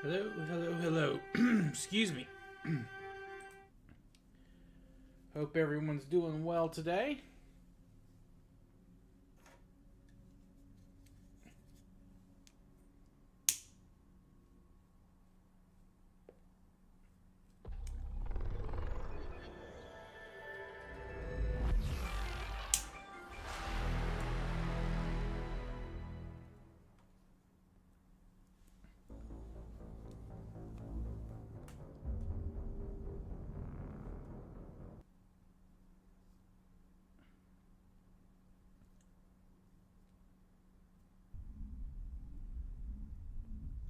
Hello, hello, hello. Excuse me. Hope everyone's doing well today.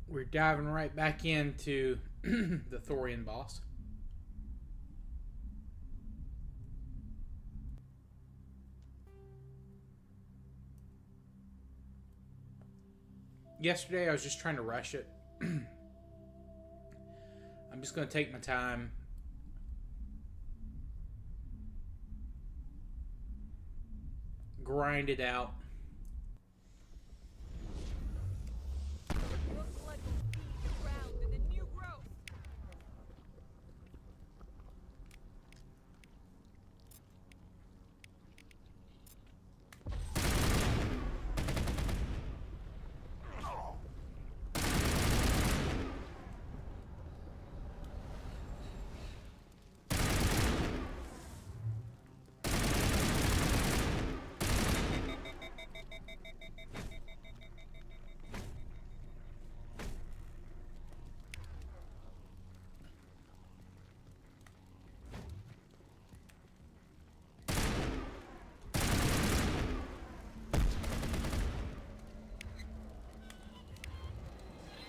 We're diving right back into the Thorian boss. Yesterday I was just trying to rush it. I'm just going to take my time. Grind it out.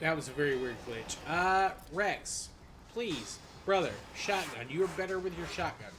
That was a very weird glitch. Rex, please, brother, shotgun. You are better with your shotgun.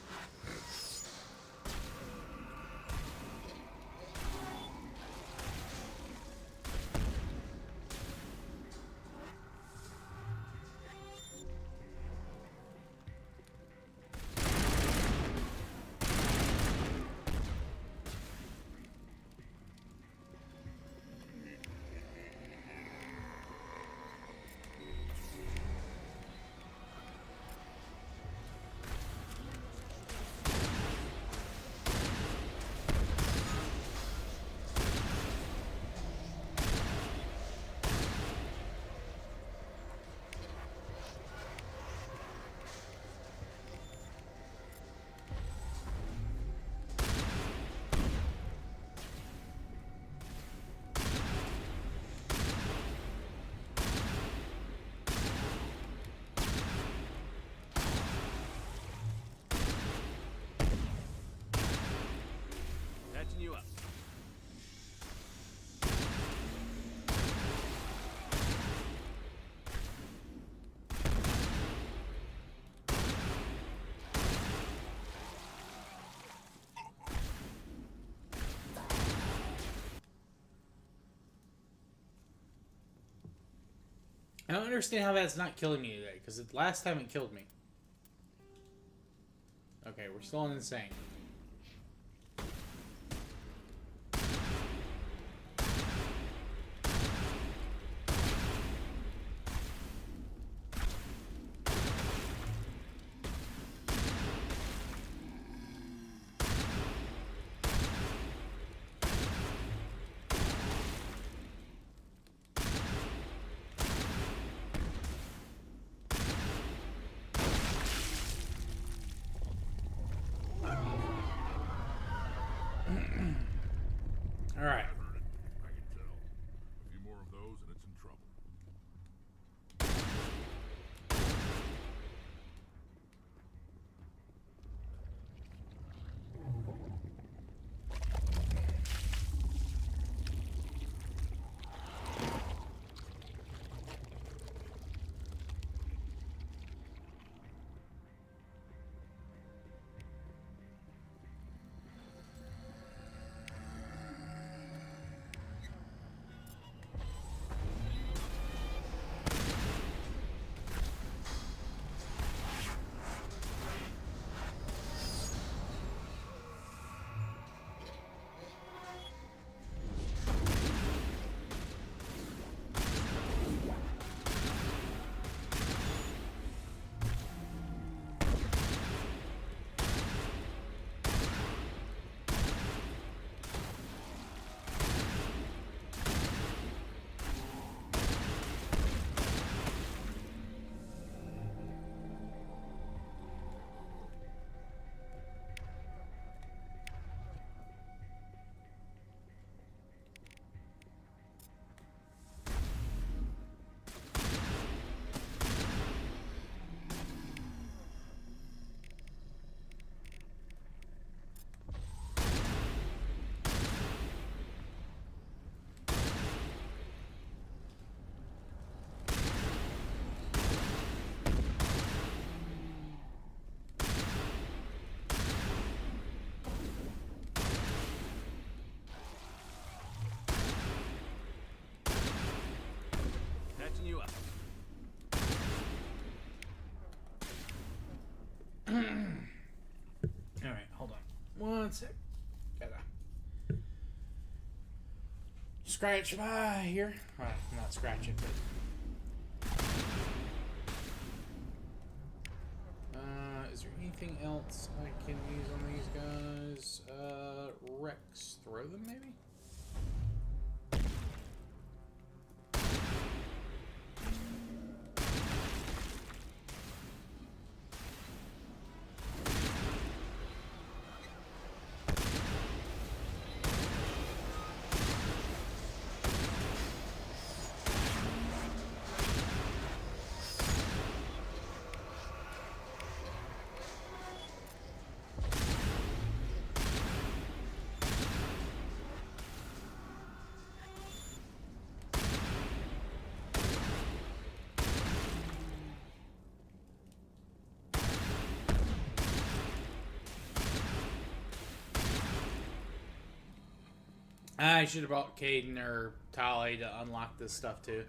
You up. I don't understand how that's not killing me today, because the last time it killed me. Okay, we're still in insane. All right. I can tell. A few more of those and it's in trouble. one sec. Gotta scratch my here. Not scratch it, but. Is there anything else I can use on these guys? Rex, throw them maybe? I should have brought Caden or Tali to unlock this stuff too.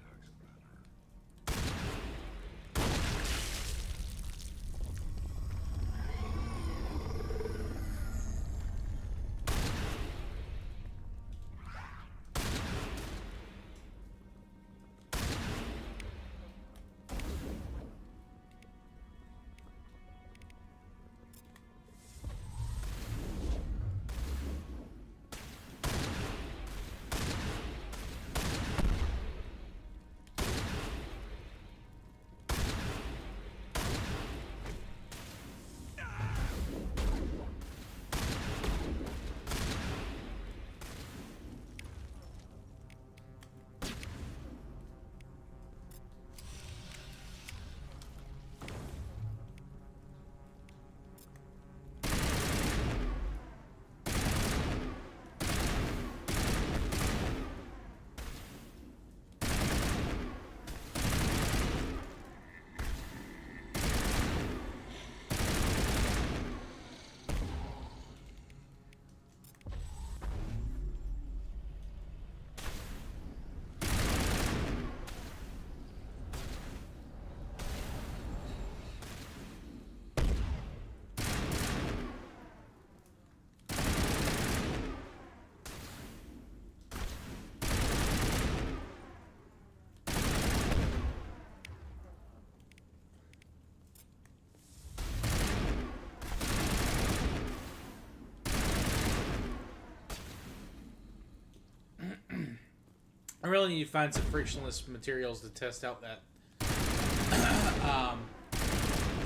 I really need to find some frictionless materials to test out that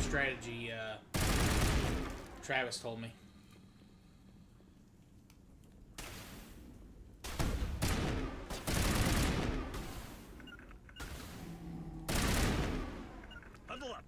strategy Travis told me. Huddle up.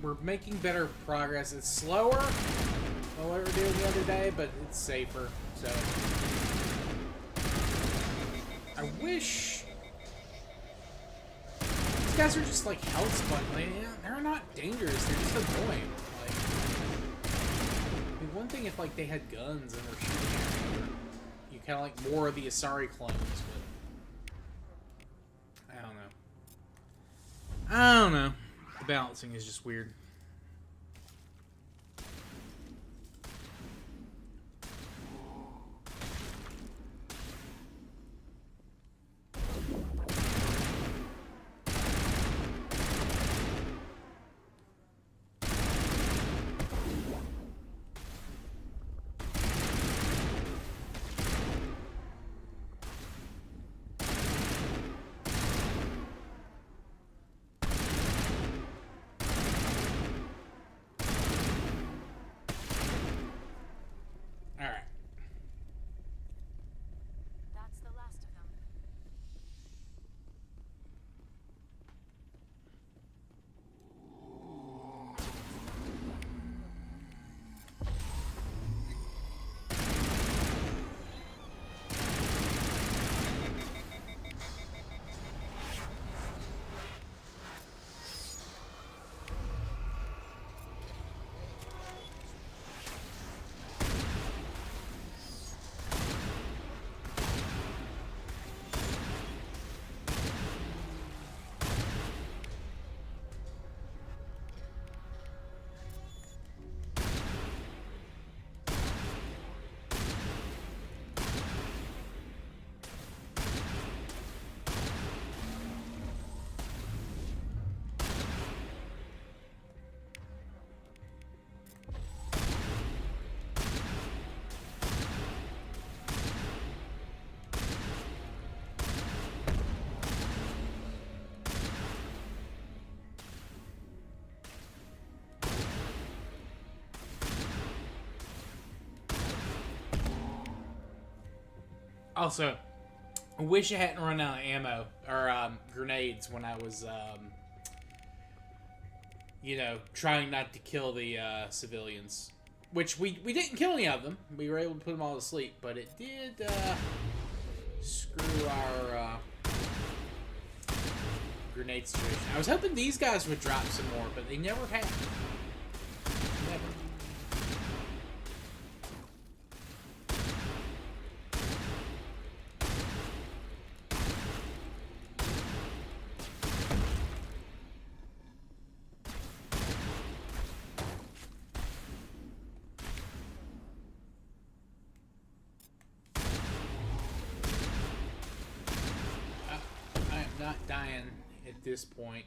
we're making better progress. It's slower than what we were doing the other day, but it's safer. So I wish these guys are just like health sponge. Like, yeah, they're not dangerous. They're just annoying. Like, I mean, one thing if like they had guns and were shooting at you, you kind of like more of the Asari clones, but I don't know. I don't know. The balancing is just weird. That's the last of them. Also, I wish I hadn't run out of ammo or grenades when I was, you know, trying not to kill the civilians. Which we didn't kill any of them. We were able to put them all to sleep, but it did screw our grenade situation. I was hoping these guys would drop some more, but they never have. Never. Not dying at this point.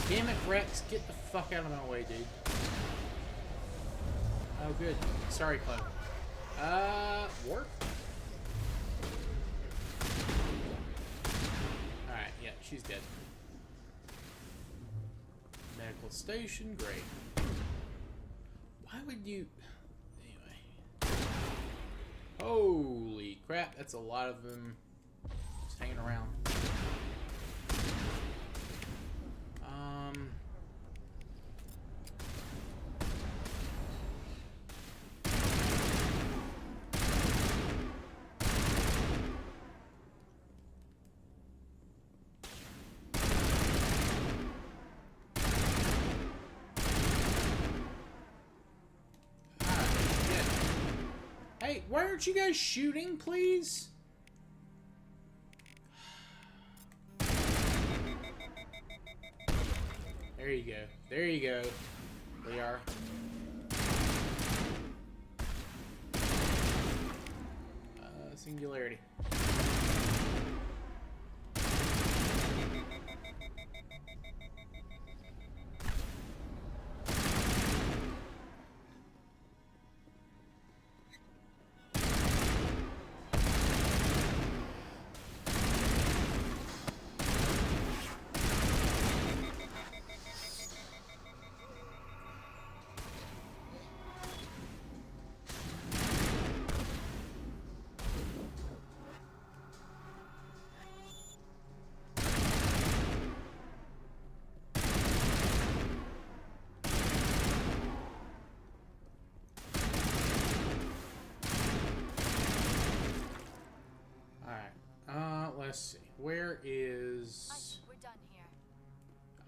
Damn it, Rex, get the fuck out of my way, dude. Oh, good. Sorry, Chloe. Warp? Alright, yeah, she's dead. Medical station, great. Why would you... Anyway. Holy crap, that's a lot of them just hanging around. Hey, why aren't you guys shooting, please? There you go. There you go. They are. Singularity.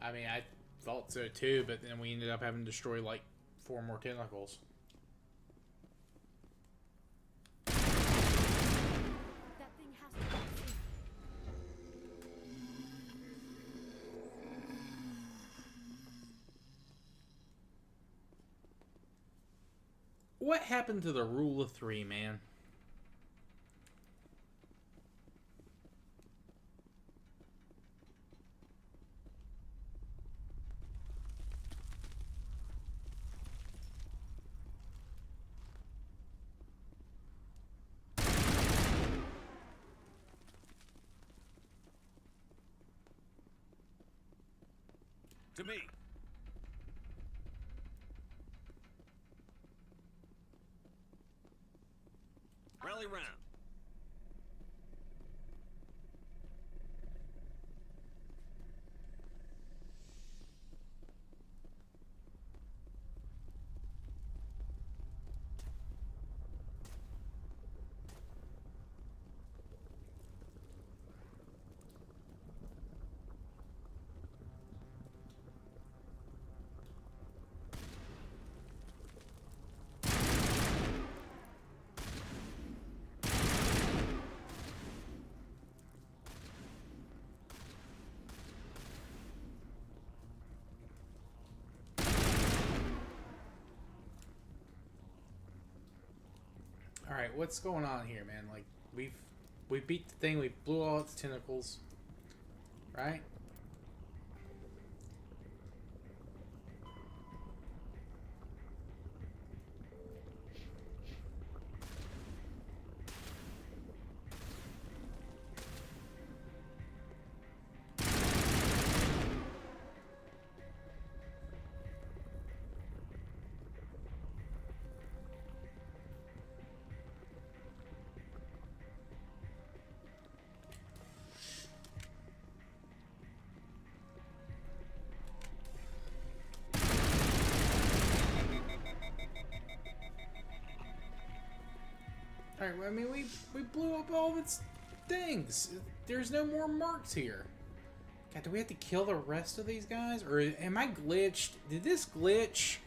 I mean, I thought so too, but then we ended up having to destroy like 4 more tentacles. That thing has to be safe. What happened to the rule of 3, man? To me. Rally round. All right, what's going on here, man? Like we beat the thing, we blew all its tentacles, right? Alright, well, I mean, we blew up all of its things. There's no more marks here. God, do we have to kill the rest of these guys? Or am I glitched? Did this glitch?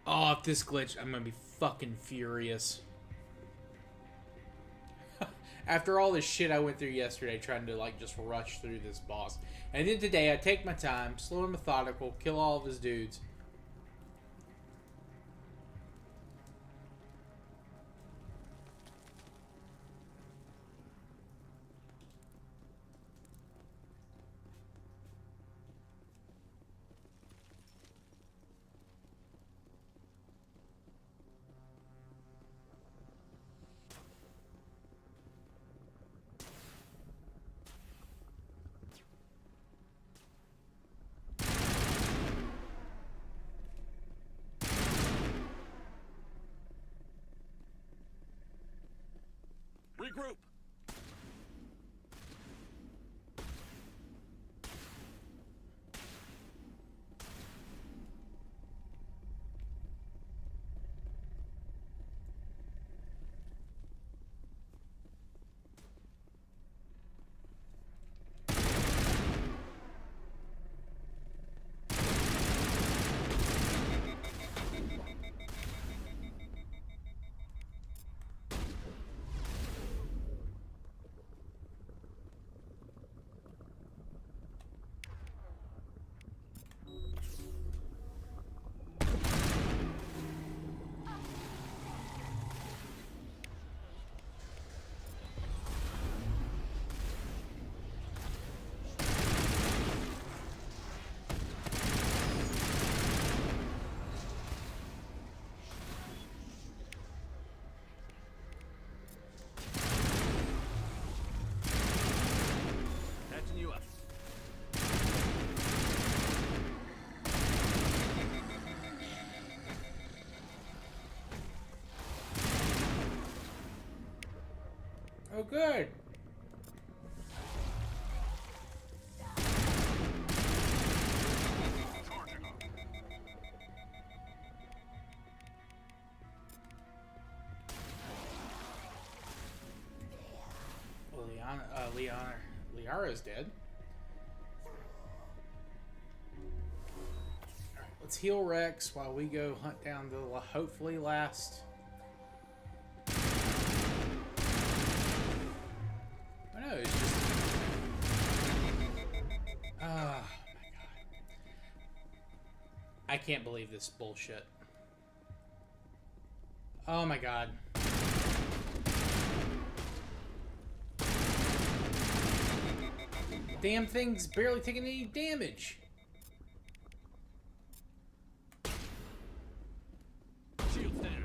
Oh, if this glitched, I'm gonna be fucking furious. After all this shit I went through yesterday trying to, like, just rush through this boss. And then today, I take my time, slow and methodical, kill all of his dudes. Regroup. Catching you up. Oh, good. Well, Liara's dead. Let's heal Rex while we go hunt down the hopefully last. Oh no, it's just. Oh my god. I can't believe this bullshit. Oh my god. Damn thing's barely taking any damage. Shields down.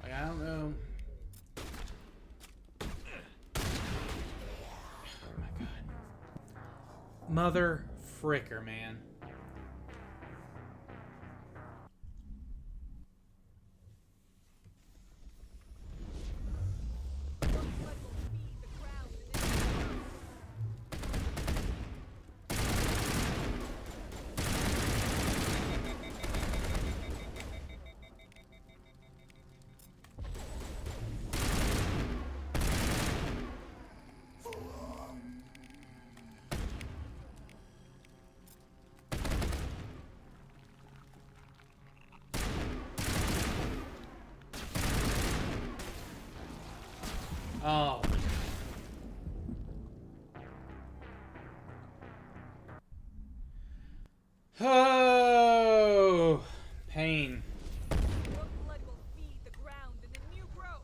Like, I don't know. Oh my god. Mother fricker, man. Oh. Oh, pain. Your blood will feed the ground and the new growth.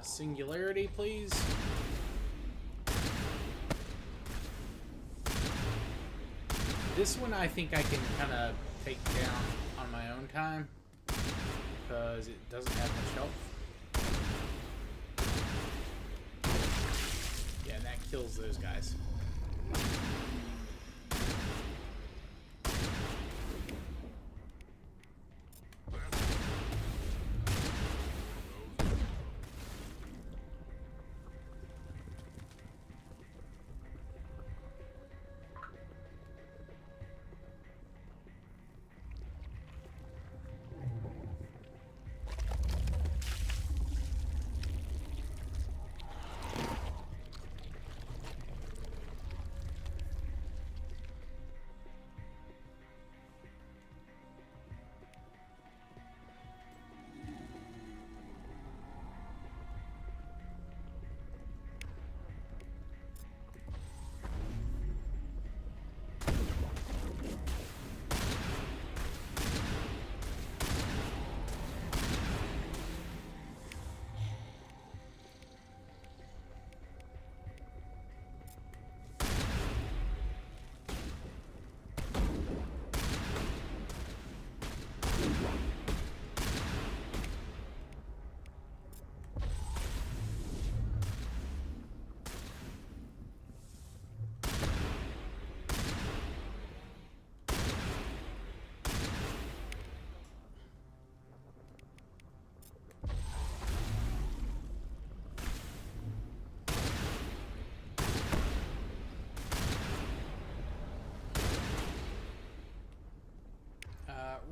Singularity, please. This one I think I can kind of take down on my own time because it doesn't have much health. Yeah, and that kills those guys.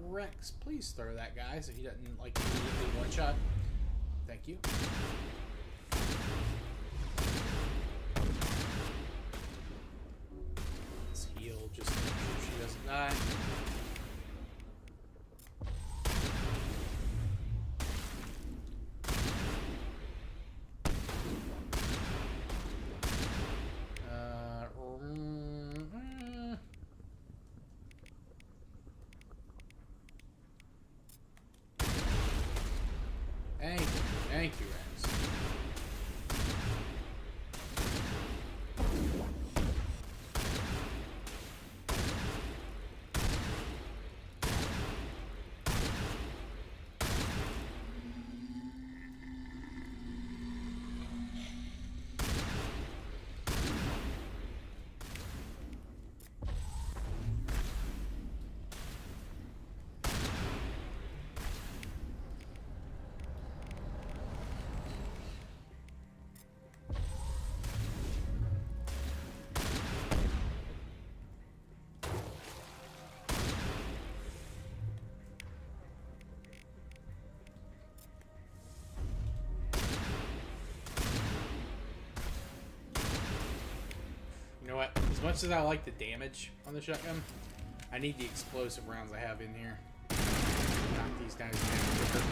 Rex, please throw that guy so he doesn't like immediately one shot. Thank you. Die. Thank you, Rex. You know what? As much as I like the damage on the shotgun, I need the explosive rounds I have in here. Knock these guys down quicker.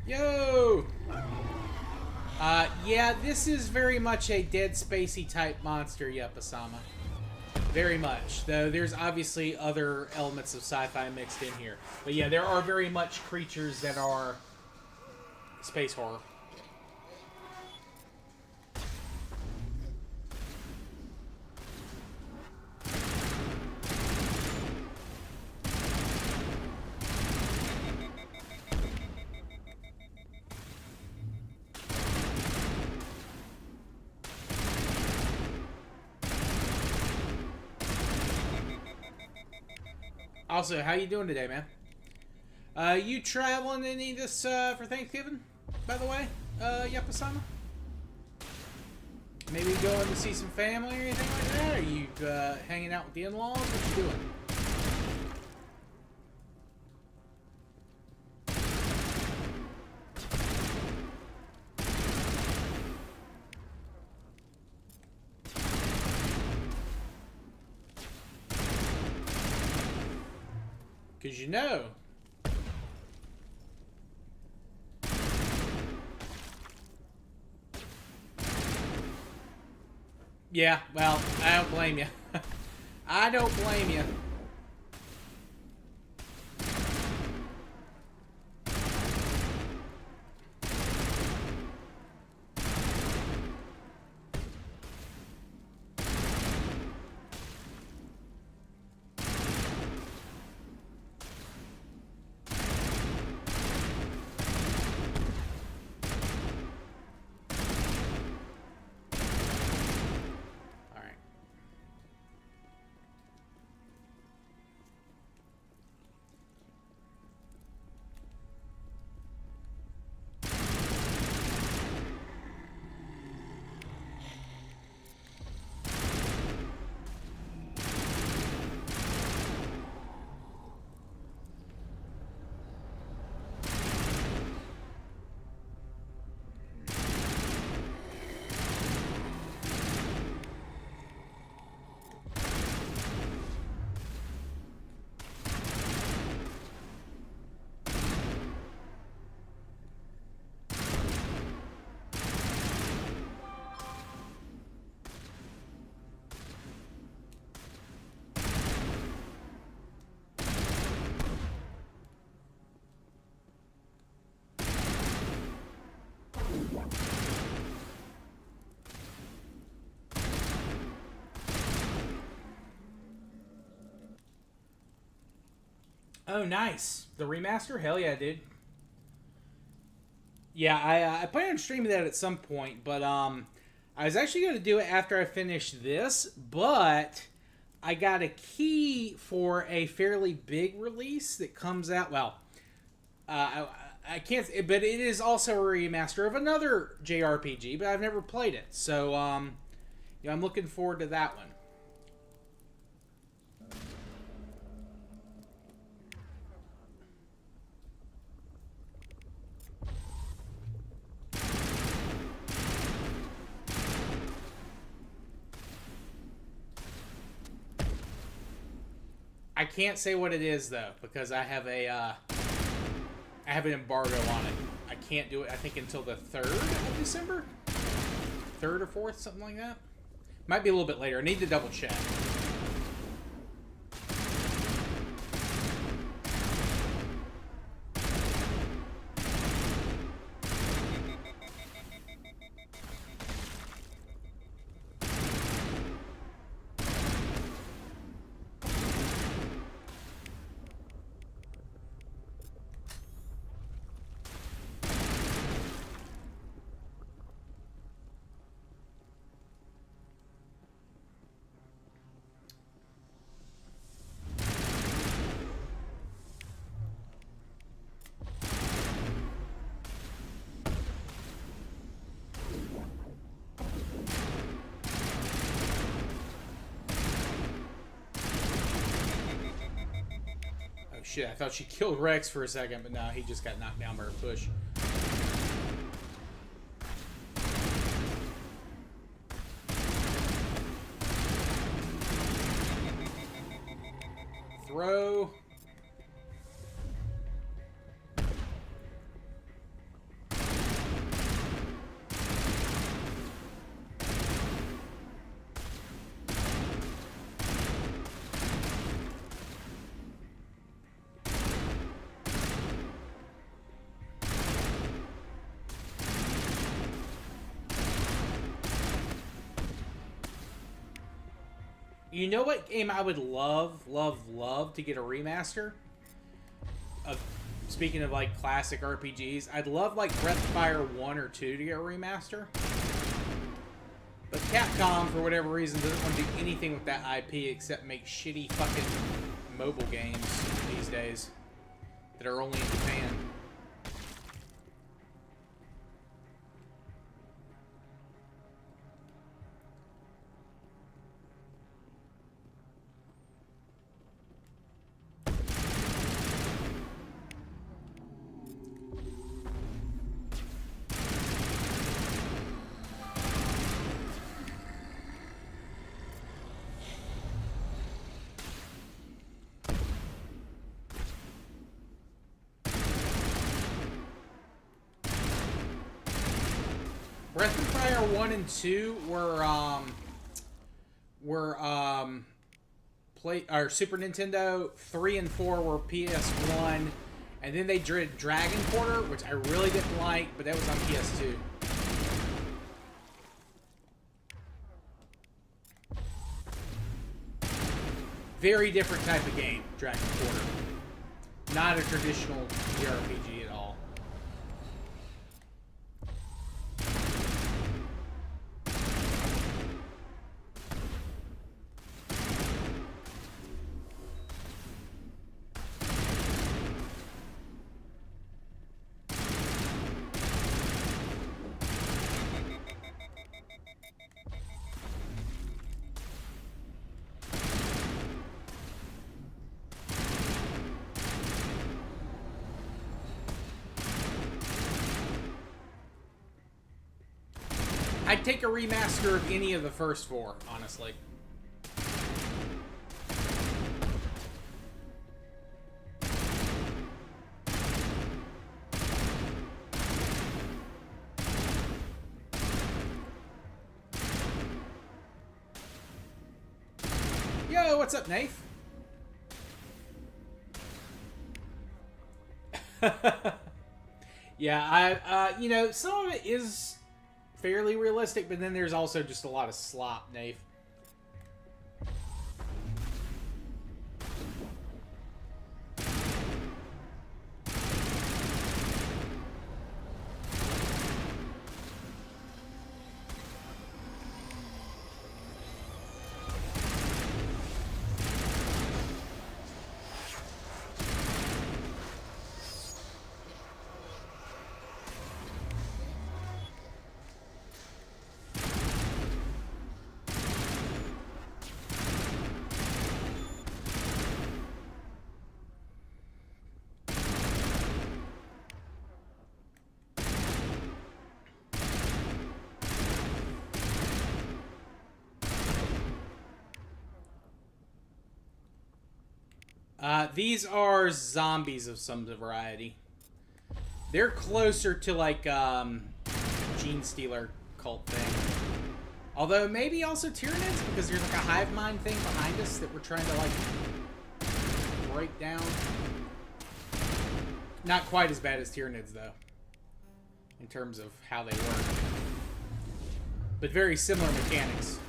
Yo! Yeah, this is very much a Dead Spacey type monster, Yep-Asama. Very much. Though there's obviously other elements of sci-fi mixed in here. But yeah, there are very much creatures that are space horror. Also, how you doing today, man? You traveling any this for Thanksgiving, by the way, Yep-Asama? Maybe going to see some family or anything like that? Are you hanging out with the in-laws? What you doing? Because you know. Yeah, well, I don't blame you. I don't blame you. Oh, nice. The remaster? Hell yeah, dude. Yeah, I plan on streaming that at some point, but I was actually going to do it after I finish this, but I got a key for a fairly big release that comes out. Well, I can't, but it is also a remaster of another JRPG, but I've never played it, so I'm looking forward to that one. I can't say what it is though because I have an embargo on it. I can't do it. I think until the 3rd of December, 3rd or 4th, something like that. Might be a little bit later. I need to double check. Shit, I thought she killed Rex for a second, but no, he just got knocked down by her push. Throw. You know what game I would love to get a remaster of? Speaking of like classic RPGs, I'd love like Breath of Fire 1 or 2 to get a remaster. But Capcom, for whatever reason, doesn't want to do anything with that IP except make shitty fucking mobile games these days that are only in Japan. Breath of Fire 1 and 2 were Super Nintendo. 3 and 4 were PS1, and then they did Dragon Quarter, which I really didn't like, but that was on PS2. Very different type of game, Dragon Quarter. Not a traditional JRPG at all. I'd take a remaster of any of the first 4, honestly. Yo, what's up, Nath? Yeah, you know, some of it is fairly realistic, but then there's also just a lot of slop, Nave. These are zombies of some variety. They're closer to like Gene Stealer cult thing. Although maybe also Tyranids, because there's like a hive mind thing behind us that we're trying to like break down. Not quite as bad as Tyranids though, in terms of how they work. But very similar mechanics.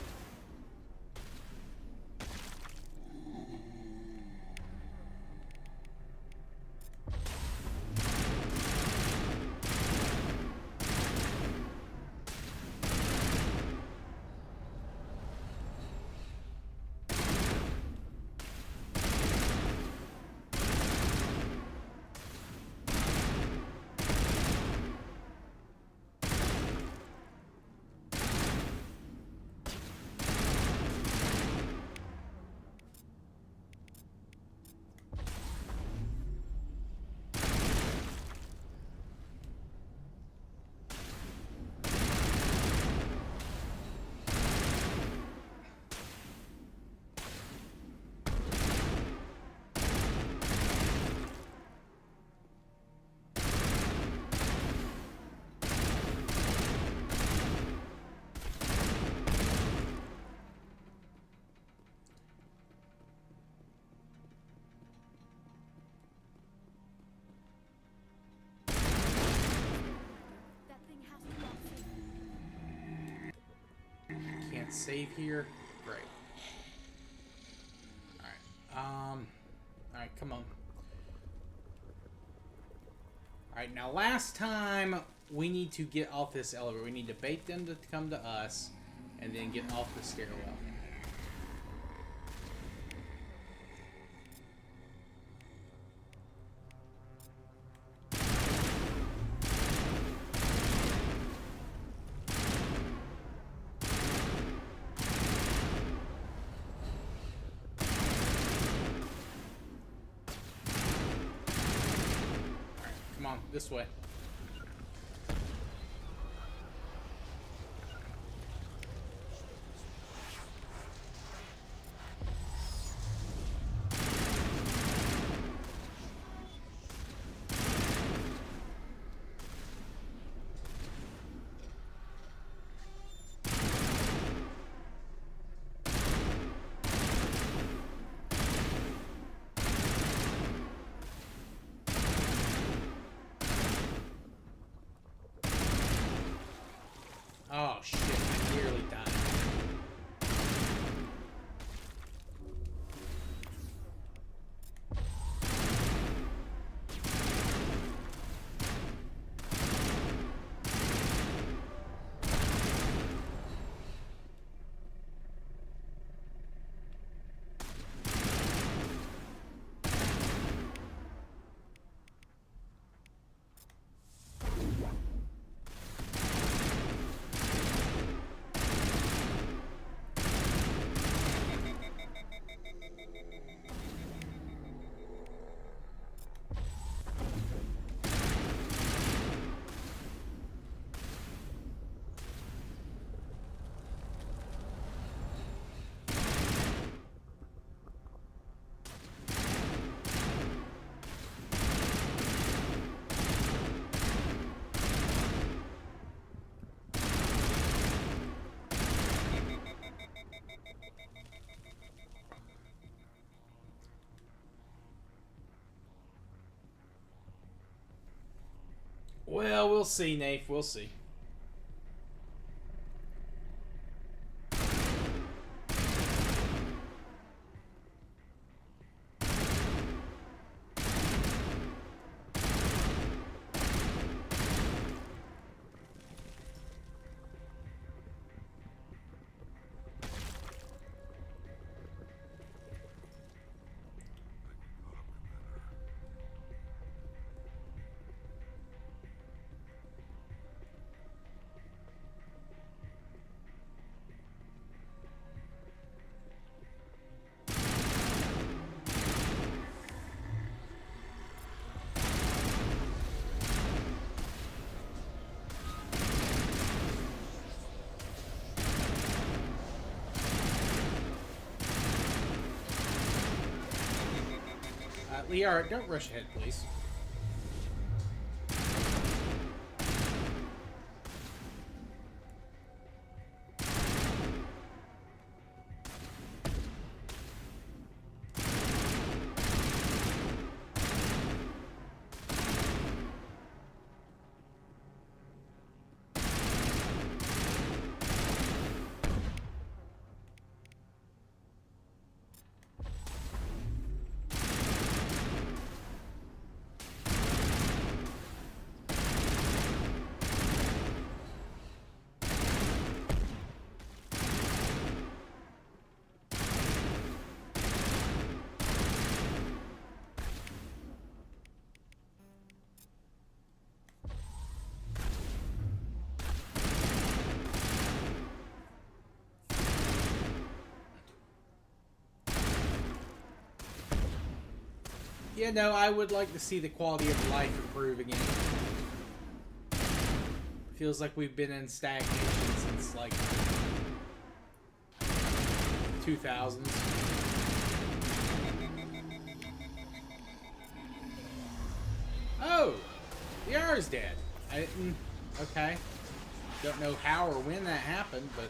That thing has to go soon. Can't save here. Great. Alright. Alright, come on. Alright, now last time we need to get off this elevator. We need to bait them to come to us and then get off the stairwell. Come on, this way. Oh shit, I nearly died. Well, we'll see, Nafe. We'll see. Liara, don't rush ahead, please. Yeah, no, I would like to see the quality of life improve again. Feels like we've been in stagnation since, like, 2000s. Oh! Liara's dead. I didn't... Okay. Don't know how or when that happened, but...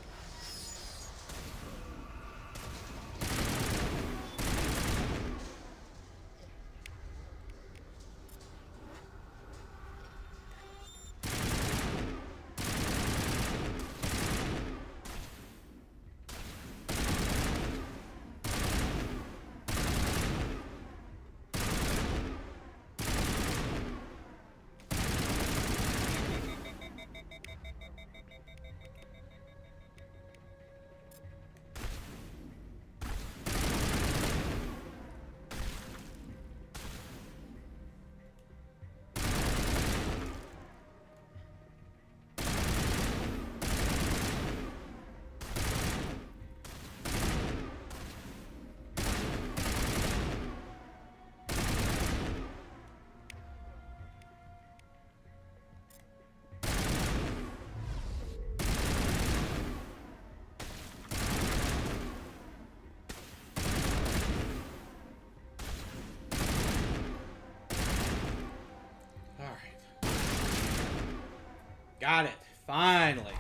Got it. Finally.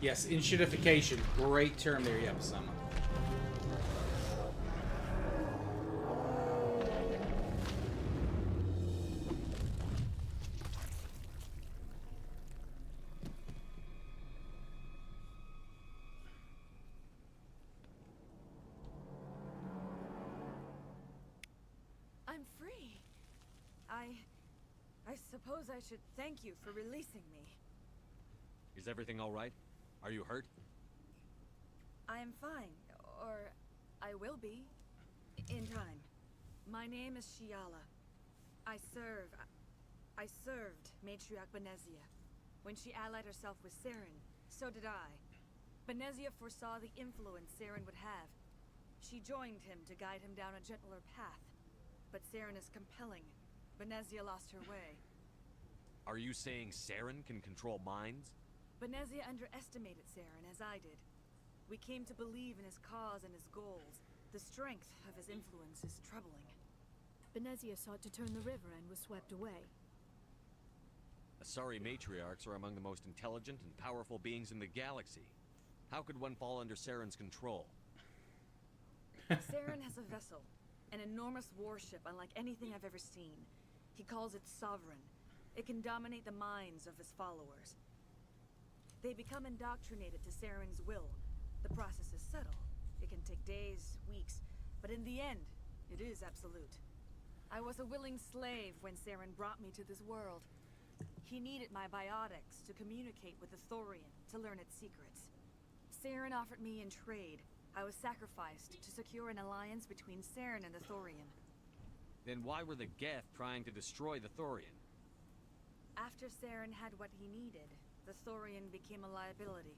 Yes, enshittification. Great term there, Yapasama. I'm free. I suppose I should thank you for releasing me. Is everything all right? Are you hurt? I am fine, or I will be, in time. My name is Shiala. I served Matriarch Benezia. When she allied herself with Saren, so did I. Benezia foresaw the influence Saren would have. She joined him to guide him down a gentler path. But Saren is compelling. Benezia lost her way. Are you saying Saren can control minds? Benezia underestimated Saren, as I did. We came to believe in his cause and his goals. The strength of his influence is troubling. Benezia sought to turn the river and was swept away. Asari matriarchs are among the most intelligent and powerful beings in the galaxy. How could one fall under Saren's control? Saren has a vessel, an enormous warship unlike anything I've ever seen. He calls it Sovereign. It can dominate the minds of his followers. They become indoctrinated to Saren's will. The process is subtle. It can take days, weeks, but in the end, it is absolute. I was a willing slave when Saren brought me to this world. He needed my biotics to communicate with the Thorian, to learn its secrets. Saren offered me in trade. I was sacrificed to secure an alliance between Saren and the Thorian. Then why were the Geth trying to destroy the Thorian? After Saren had what he needed, the Thorian became a liability.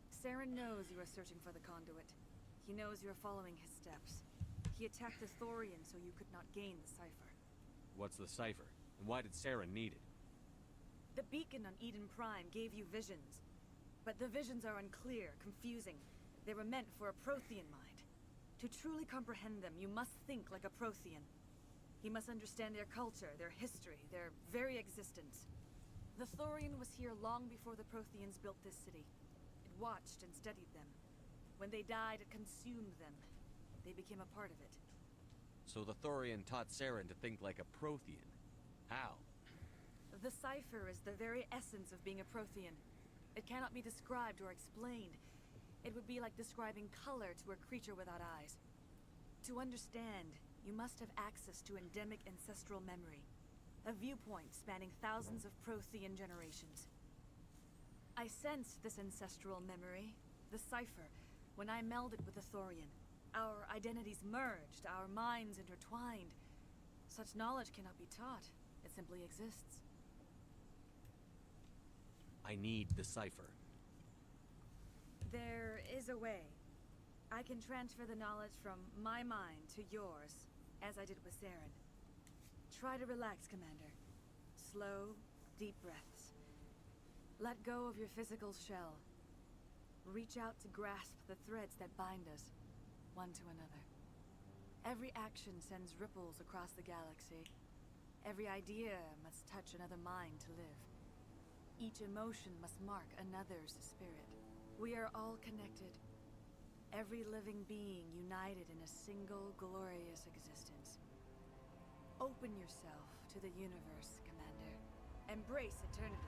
Saren knows you are searching for the conduit. He knows you are following his steps. He attacked the Thorian so you could not gain the cipher. What's the cipher? And why did Saren need it? The beacon on Eden Prime gave you visions. But the visions are unclear, confusing. They were meant for a Prothean mind. To truly comprehend them, you must think like a Prothean. He must understand their culture, their history, their very existence. The Thorian was here long before the Protheans built this city. It watched and studied them. When they died, it consumed them. They became a part of it. So the Thorian taught Saren to think like a Prothean. How? The cipher is the very essence of being a Prothean. It cannot be described or explained. It would be like describing color to a creature without eyes. To understand, you must have access to endemic ancestral memory. A viewpoint spanning thousands of Prothean generations. I sensed this ancestral memory, the cipher, when I melded with the Thorian. Our identities merged, our minds intertwined. Such knowledge cannot be taught. It simply exists. I need the cipher. There is a way. I can transfer the knowledge from my mind to yours, as I did with Saren. Try to relax, Commander. Slow, deep breaths. Let go of your physical shell. Reach out to grasp the threads that bind us, one to another. Every action sends ripples across the galaxy. Every idea must touch another mind to live. Each emotion must mark another's spirit. We are all connected. Every living being united in a single glorious existence. Open yourself to the universe, Commander. Embrace eternity.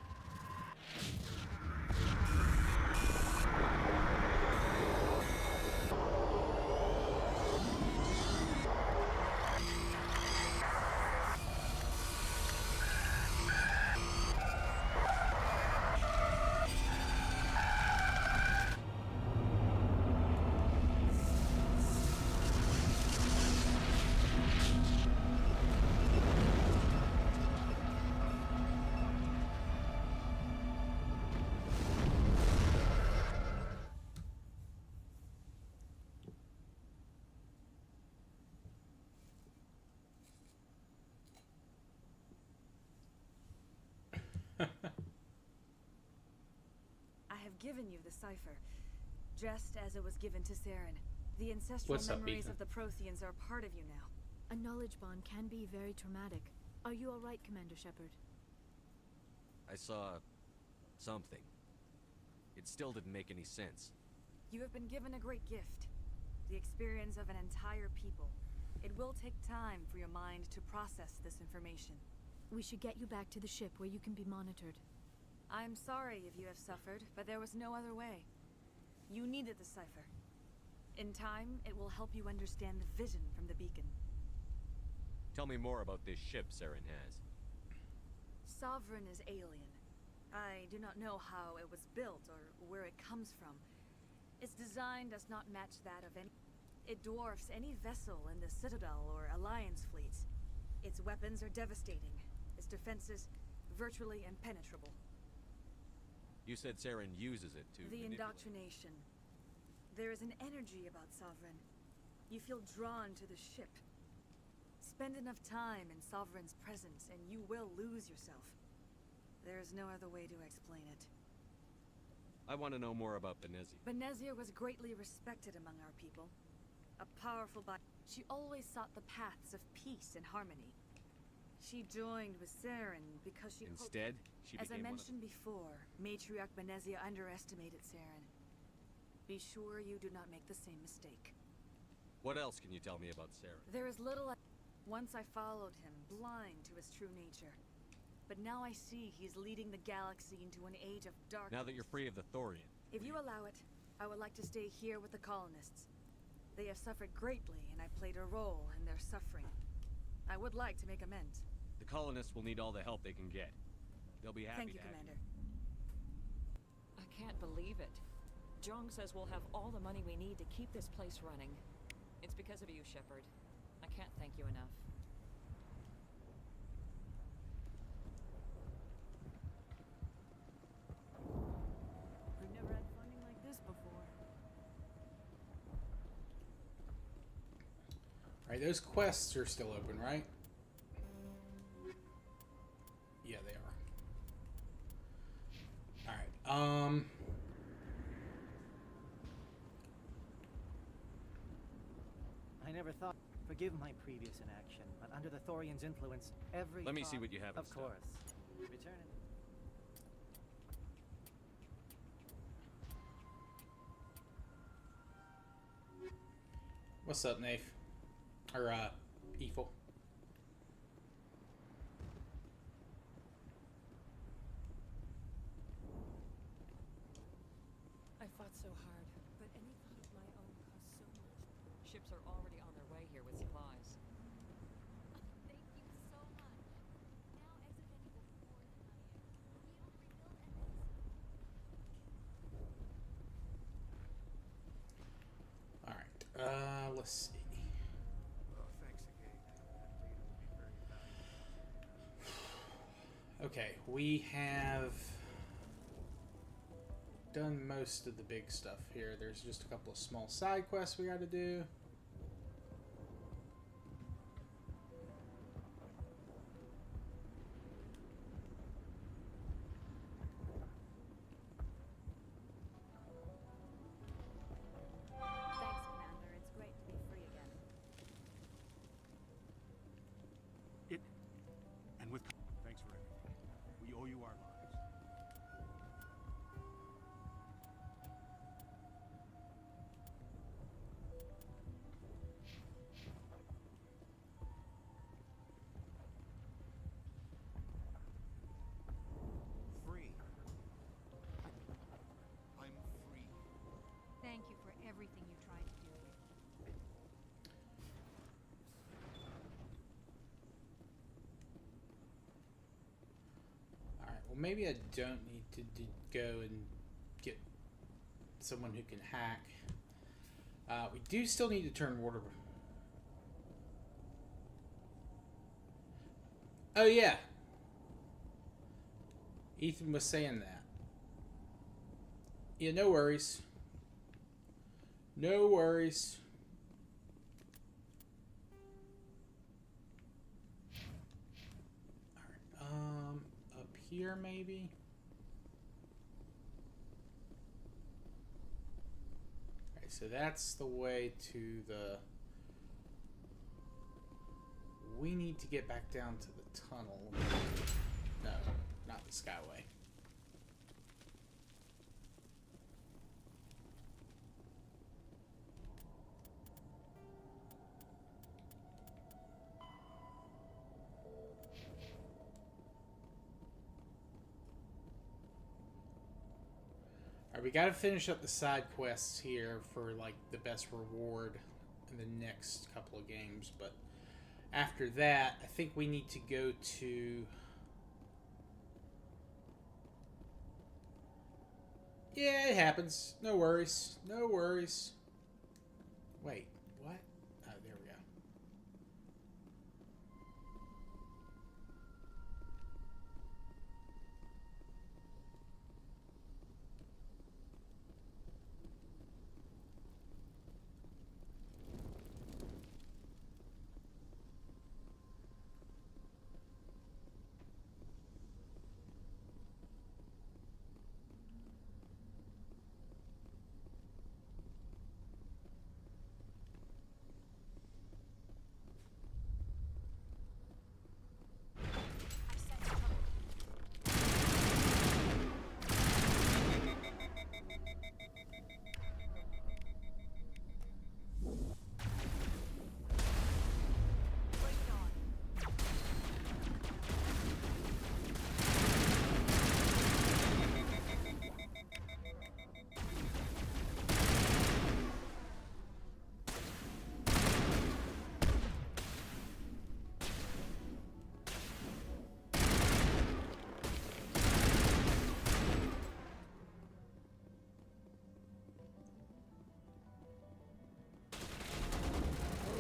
I have given you the cipher, just as it was given to Saren. The ancestral What's up, memories Ethan? of the Protheans are part of you now. A knowledge bond can be very traumatic. Are you all right, Commander Shepard? I saw something. It still didn't make any sense. You have been given a great gift. The experience of an entire people. It will take time for your mind to process this information. We should get you back to the ship where you can be monitored. I'm sorry if you have suffered, but there was no other way. You needed the cipher. In time, it will help you understand the vision from the beacon. Tell me more about this ship Saren has. Sovereign is alien. I do not know how it was built or where it comes from. Its design does not match that of any... It dwarfs any vessel in the Citadel or Alliance fleets. Its weapons are devastating. Its defenses virtually impenetrable. You said Saren uses it to The manipulate. indoctrination. There is an energy about Sovereign. You feel drawn to the ship. Spend enough time in Sovereign's presence and you will lose yourself. There is no other way to explain it. I want to know more about Benezia. Benezia was greatly respected among our people. A powerful body. She always sought the paths of peace and harmony. She joined with Saren because she hoped... Instead, she As I became mentioned before, Matriarch Benezia underestimated Saren. Be sure you do not make the same mistake. What else can you tell me about Saren? There is little Once I followed him, blind to his true nature. But now I see he's leading the galaxy into an age of darkness. Now that you're free of the Thorian. If you allow it, I would like to stay here with the colonists. They have suffered greatly, and I played a role in their suffering. I would like to make amends. The colonists will need all the help they can get. They'll be happy Thank you, to have Commander. I can't believe it. Jong says we'll have all the money we need to keep this place running. It's because of you, Shepard. I can't thank you enough. We've never had funding like this before. Alright, those quests are still open, right? Yeah, they are. Alright, I never thought Forgive my previous inaction, but under the Thorian's influence, every Let me see thought- what you have in Of stock. course. Return it. What's up, Nafe? Or, Evil. I fought so hard, but any thought of my own cost so much. Ships are already on their way here with supplies. Thank you so much. Now exiting the fourth layer. Alright, let's see. Oh, thanks again. That data will be very valuable. Okay, we have done most of the big stuff here. There's just a couple of small side quests we gotta do. Thanks, Commander. It's great to be free again. And with thanks for everything. We owe you our lives. Free. I'm free. Thank you for everything you tried to do. Alright, well maybe I don't need to go and get someone who can hack. We do still need to turn water. Oh yeah. Ethan was saying that. Yeah, no worries. No worries. Alright, up here maybe? Okay, so that's the way to the... We need to get back down to the tunnel. No, not the Skyway. Alright, we gotta finish up the side quests here for, like, the best reward in the next couple of games, but after that, I think we need to go to... Yeah, it happens. No worries. No worries. Wait, what? Oh, there we go.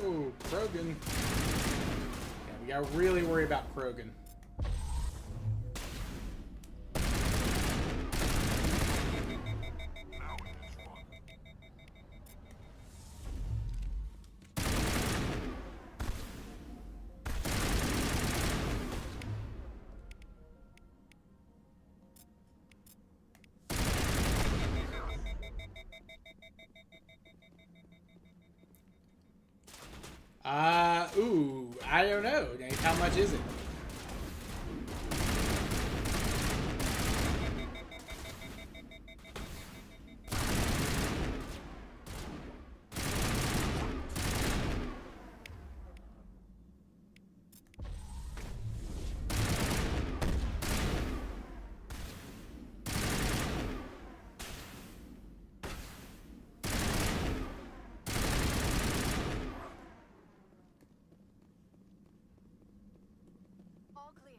Oh, Krogan. Yeah, we gotta really worry about Krogan. Ooh, I don't know. Nate, how much is it? All clear.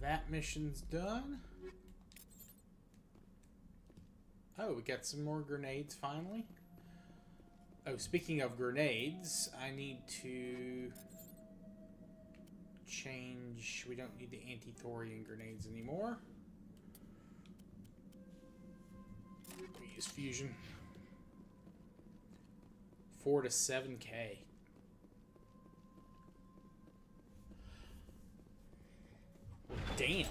That mission's done. Oh, we got some more grenades finally. Oh, speaking of grenades, I need to change. We don't need the anti-Thorian grenades anymore. We use fusion. 4 to 7K. Damn.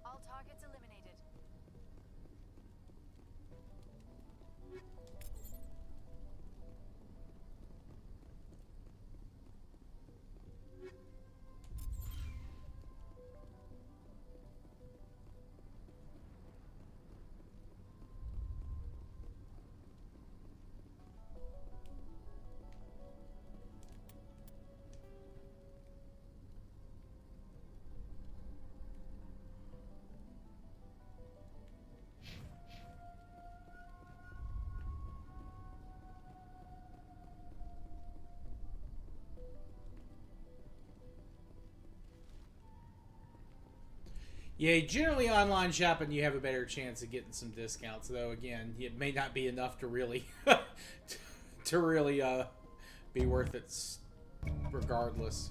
All targets eliminated. Yeah, generally online shopping you have a better chance of getting some discounts, though again, it may not be enough to really to really be worth it regardless.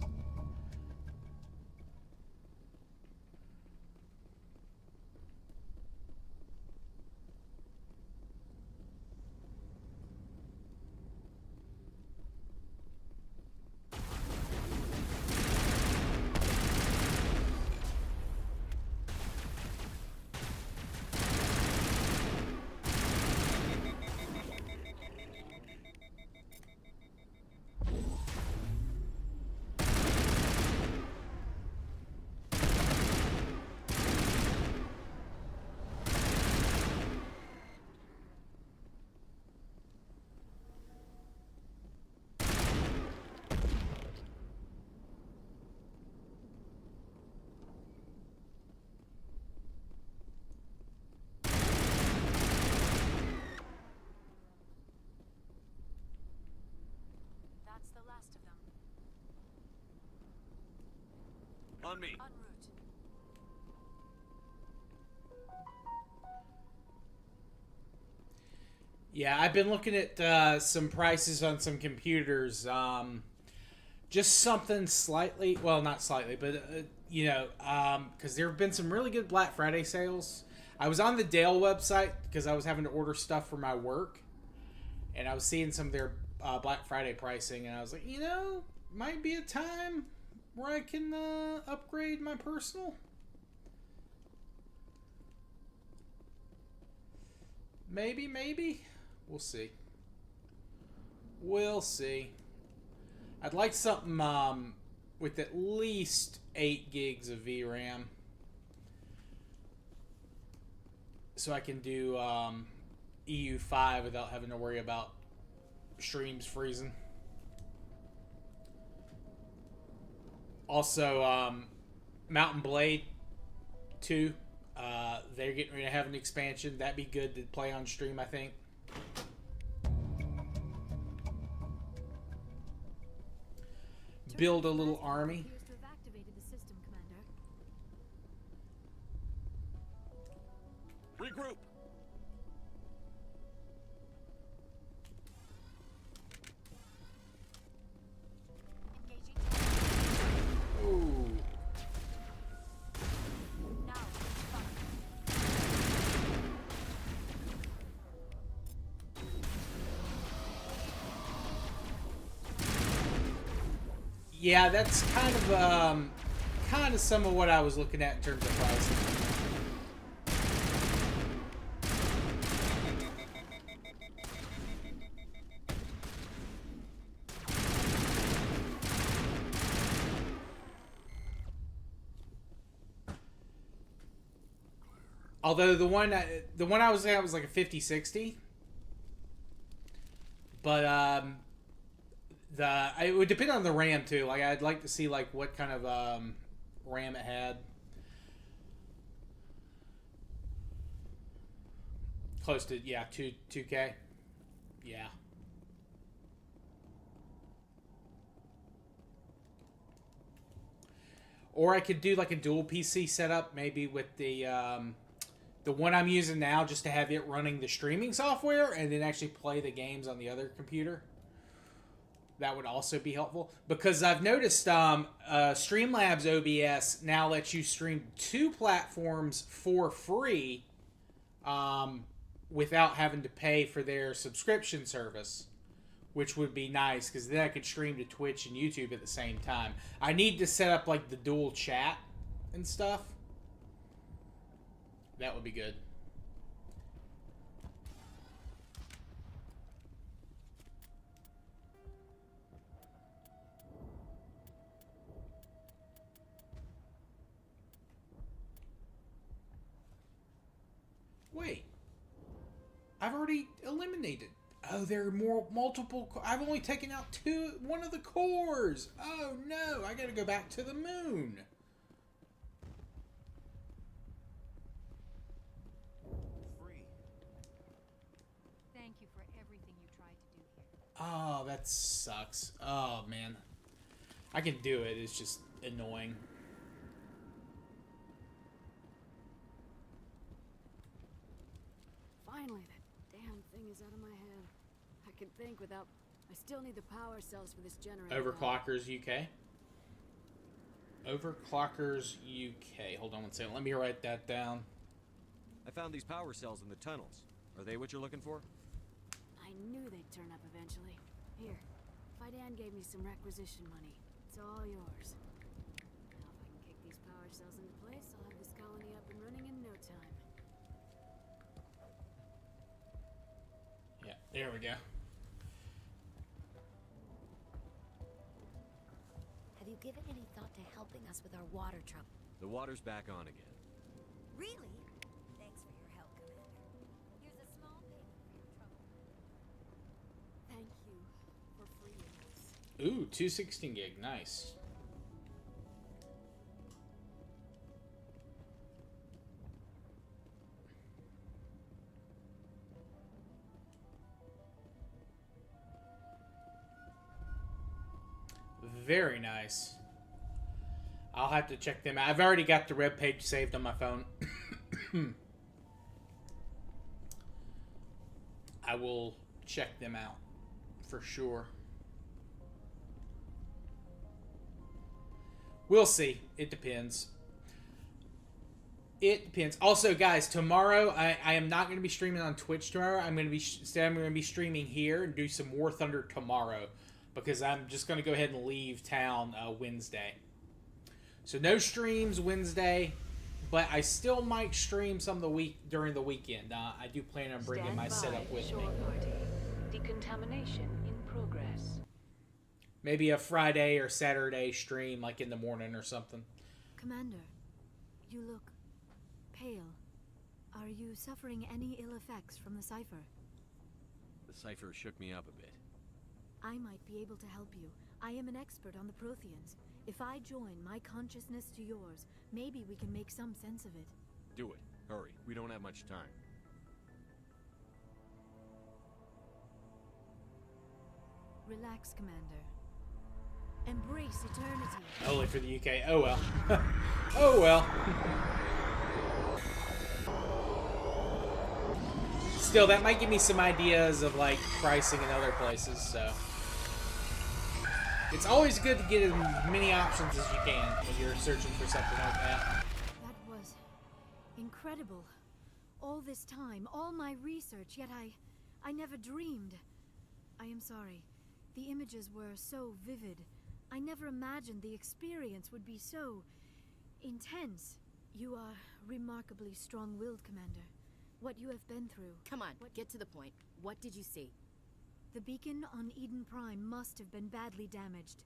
That's the last of them. On me. En route. Yeah, I've been looking at some prices on some computers. Just something slightly, well, not slightly, but you know, because there have been some really good Black Friday sales. I was on the Dale website because I was having to order stuff for my work, and I was seeing some of their Black Friday pricing, and I was like, you know, might be a time where I can upgrade my personal. Maybe. We'll see. We'll see. I'd like something with at least 8 gigs of VRAM, so I can do EU5 without having to worry about streams freezing. Also, Mountain Blade 2. They're getting ready to have an expansion. That'd be good to play on stream, I think. Build a little army. Appears to have activated the system, Commander. Regroup! Ooh. Yeah, that's kind of some of what I was looking at in terms of pricing. Although the one I was at was like a 50-60. But it would depend on the RAM too. Like I'd like to see like what kind of RAM it had. Close to 2K. Yeah. Or I could do like a dual PC setup, maybe with the one I'm using now, just to have it running the streaming software and then actually play the games on the other computer. That would also be helpful, because I've noticed Streamlabs OBS now lets you stream 2 platforms for free without having to pay for their subscription service, which would be nice, because then I could stream to Twitch and YouTube at the same time. I need to set up like the dual chat and stuff. That would be good. Wait. I've already eliminated. Oh, there are multiple. I've only taken out one of the cores. Oh no, I gotta go back to the moon. Free. Thank you for everything you tried to do here. Oh, that sucks. Oh man. I can do it, it's just annoying. Finally, that damn thing is out of my head. I can think without... I still need the power cells for this generator. Overclockers UK. Overclockers UK. Hold on one second. Let me write that down. I found these power cells in the tunnels. Are they what you're looking for? I knew they'd turn up eventually. Here, Fidan gave me some requisition money. It's all yours. Now if I can kick these power cells into place, I'll have this colony up and running in no time. Yeah, there we go. Have you given any thought to helping us with our water trouble? The water's back on again. Really? Thanks for your help, Commander. Here's a small payment for your trouble. Thank you for freeing us. Ooh, 216 gig. Nice. Very nice. I'll have to check them out. I've already got the web page saved on my phone. I will check them out for sure. We'll see. It depends. It depends. Also, guys, tomorrow I am not going to be streaming on Twitch tomorrow. I'm going to be streaming here and do some War Thunder tomorrow, because I'm just going to go ahead and leave town Wednesday. So no streams Wednesday, but I still might stream some of the week during the weekend. I do plan on bringing my setup with me. Party. Decontamination in progress. Maybe a Friday or Saturday stream, like in the morning or something. Commander, you look pale. Are you suffering any ill effects from the cipher? The cipher shook me up a bit. I might be able to help you. I am an expert on the Protheans. If I join my consciousness to yours, maybe we can make some sense of it. Do it. Hurry. We don't have much time. Relax, Commander. Embrace eternity. Only for the UK. Oh well. Oh well. Still, that might give me some ideas of like pricing in other places, so it's always good to get as many options as you can when you're searching for something like that. That was incredible. All this time, all my research, yet I never dreamed. I am sorry. The images were so vivid. I never imagined the experience would be so intense. You are remarkably strong-willed, Commander. What you have been through. Come on, get to the point. What did you see? The beacon on Eden Prime must have been badly damaged.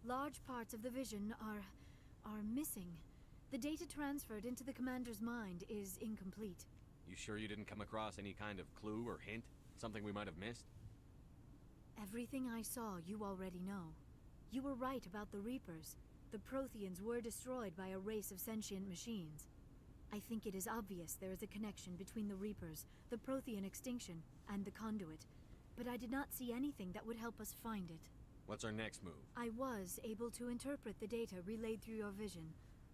Large parts of the vision are missing. The data transferred into the Commander's mind is incomplete. You sure you didn't come across any kind of clue or hint? Something we might have missed? Everything I saw, you already know. You were right about the Reapers. The Protheans were destroyed by a race of sentient machines. I think it is obvious there is a connection between the Reapers, the Prothean extinction, and the Conduit. But I did not see anything that would help us find it. What's our next move? I was able to interpret the data relayed through your vision.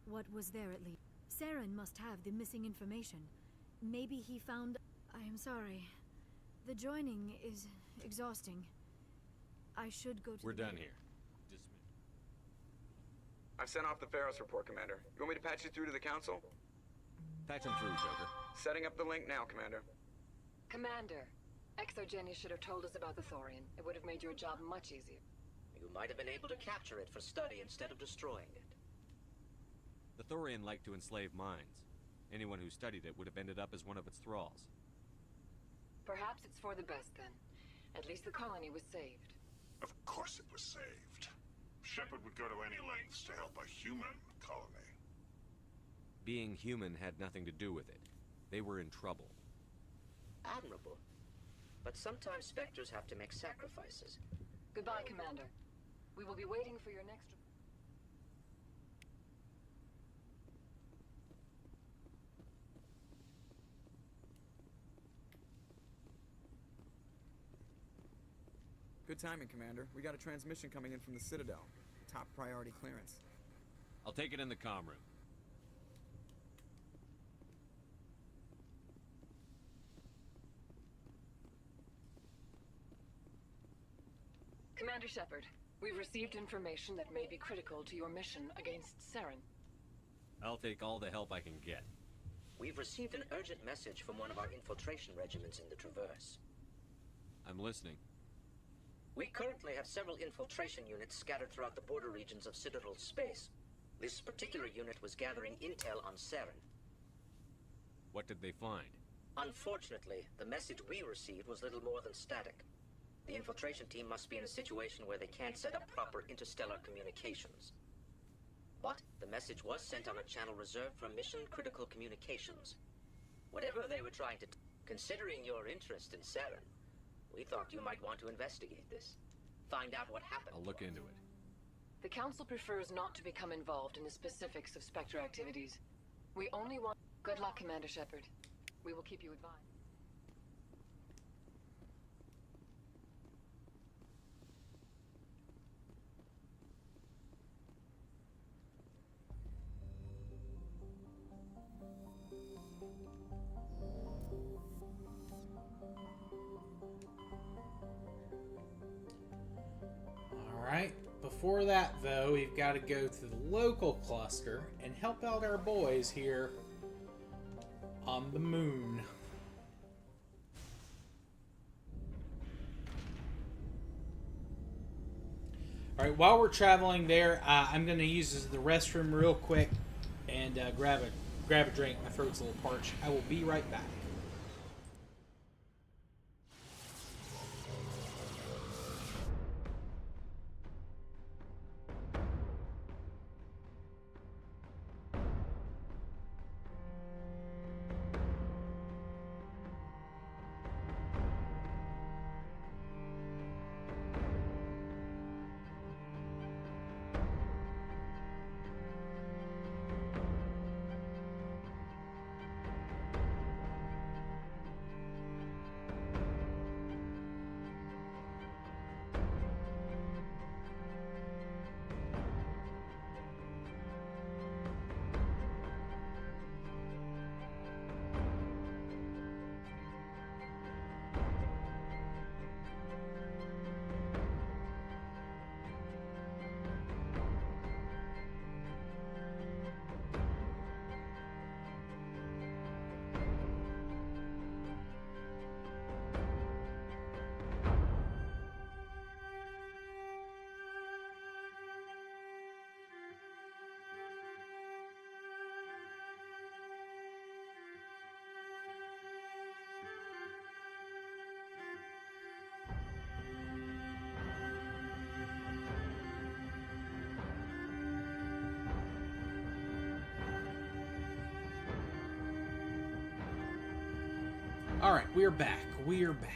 What was there at least. Saren must have the missing information. Maybe he found... I am sorry. The joining is exhausting. I should go to We're done here. Dismiss. I've sent off the Ferris report, Commander. You want me to patch you through to the Council? Patch him through, Joker. Setting up the link now, Commander. Commander, Exogenia should have told us about the Thorian. It would have made your job much easier. You might have been able to capture it for study instead of destroying it. The Thorian liked to enslave minds. Anyone who studied it would have ended up as one of its thralls. Perhaps it's for the best then. At least the colony was saved. Of course it was saved. Shepard would go to any lengths to help a human colony. Being human had nothing to do with it. They were in trouble. Admirable. But sometimes Spectres have to make sacrifices. Goodbye, Commander. We will be waiting for your next... Good timing, Commander. We got a transmission coming in from the Citadel. Top priority clearance. I'll take it in the comm room. Commander Shepard, we've received information that may be critical to your mission against Saren. I'll take all the help I can get. We've received an urgent message from one of our infiltration regiments in the Traverse. I'm listening. We currently have several infiltration units scattered throughout the border regions of Citadel space. This particular unit was gathering intel on Saren. What did they find? Unfortunately, the message we received was little more than static. The infiltration team must be in a situation where they can't set up proper interstellar communications. But the message was sent on a channel reserved for mission-critical communications. Whatever they were trying to considering your interest in Saren, we thought you might want to investigate this. Find out what happened. I'll look into it. The Council prefers not to become involved in the specifics of Spectre activities. We only want... Good luck, Commander Shepard. We will keep you advised. Alright, before that though, we've got to go to the local cluster and help out our boys here on the moon. Alright, while we're traveling there, I'm going to use the restroom real quick and grab a drink. My throat's a little parched. I will be right back. Alright, we're back. We're back.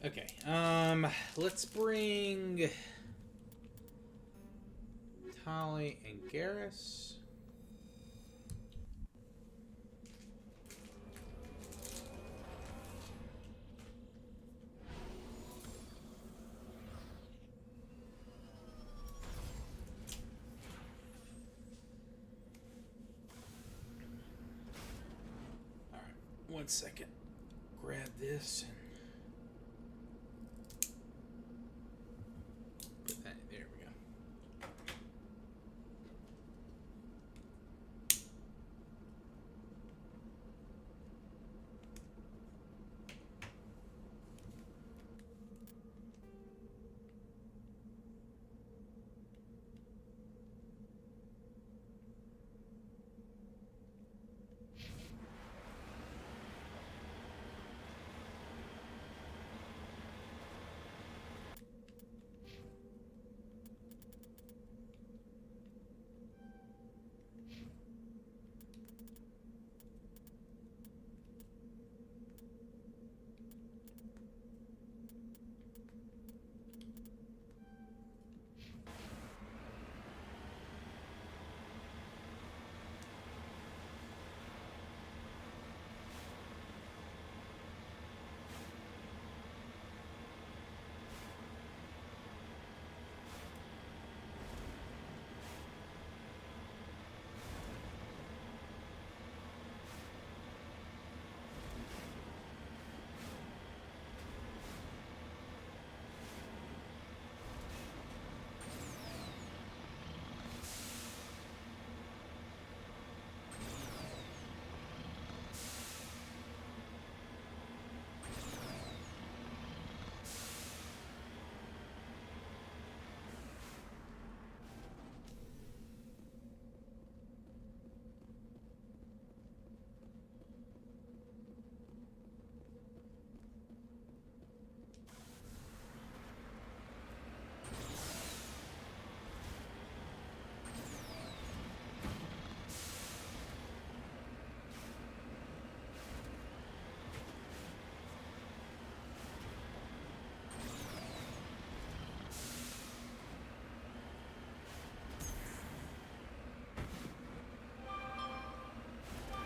Okay, let's bring Tali and Garrus. All right, 1 second. Grab this and put that. There we go.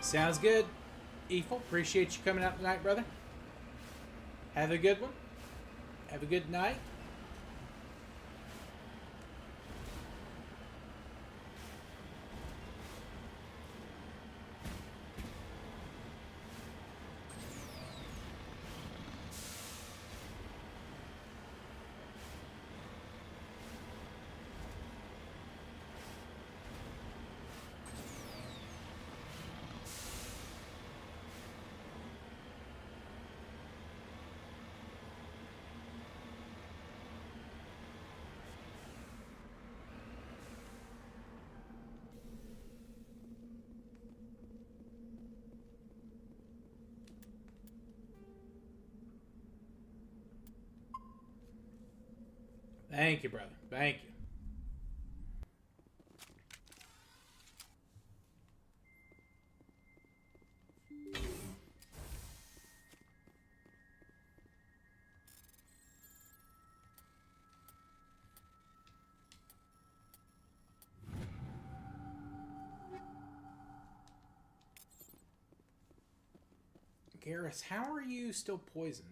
Sounds good. Eiffel, appreciate you coming out tonight, brother. Have a good one. Have a good night. Thank you, brother. Thank you. Garrus, how are you still poisoned?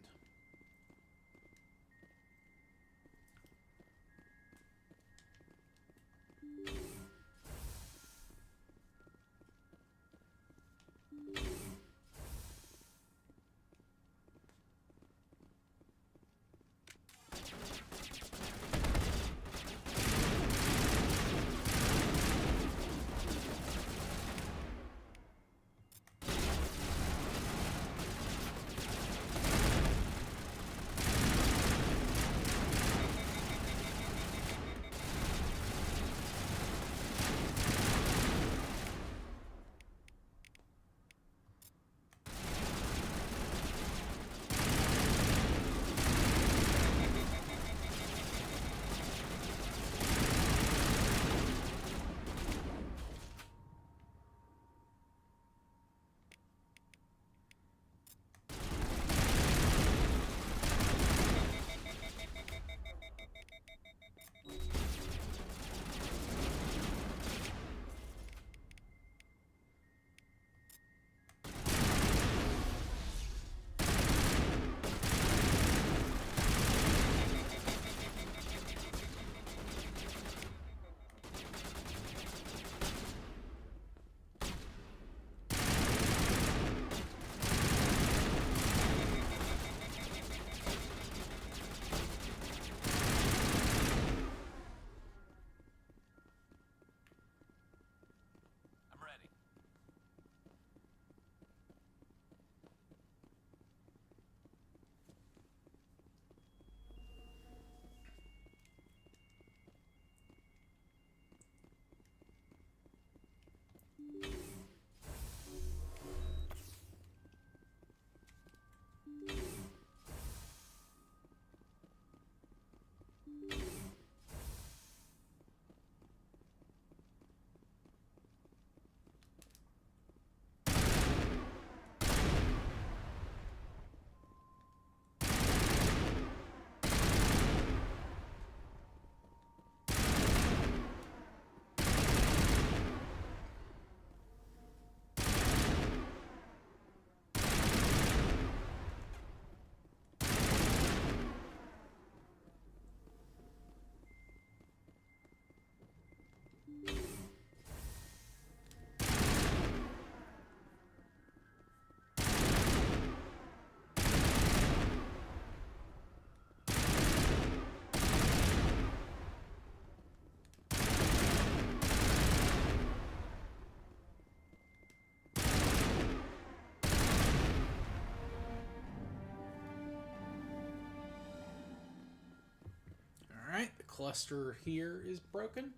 cluster here is broken.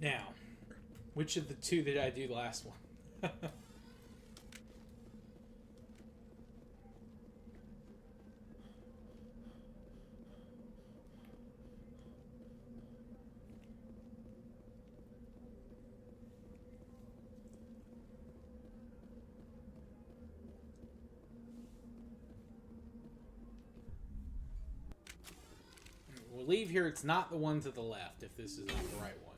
Now, which of the two did I do last one? We'll leave here. It's not the one to the left, if this is not the right one.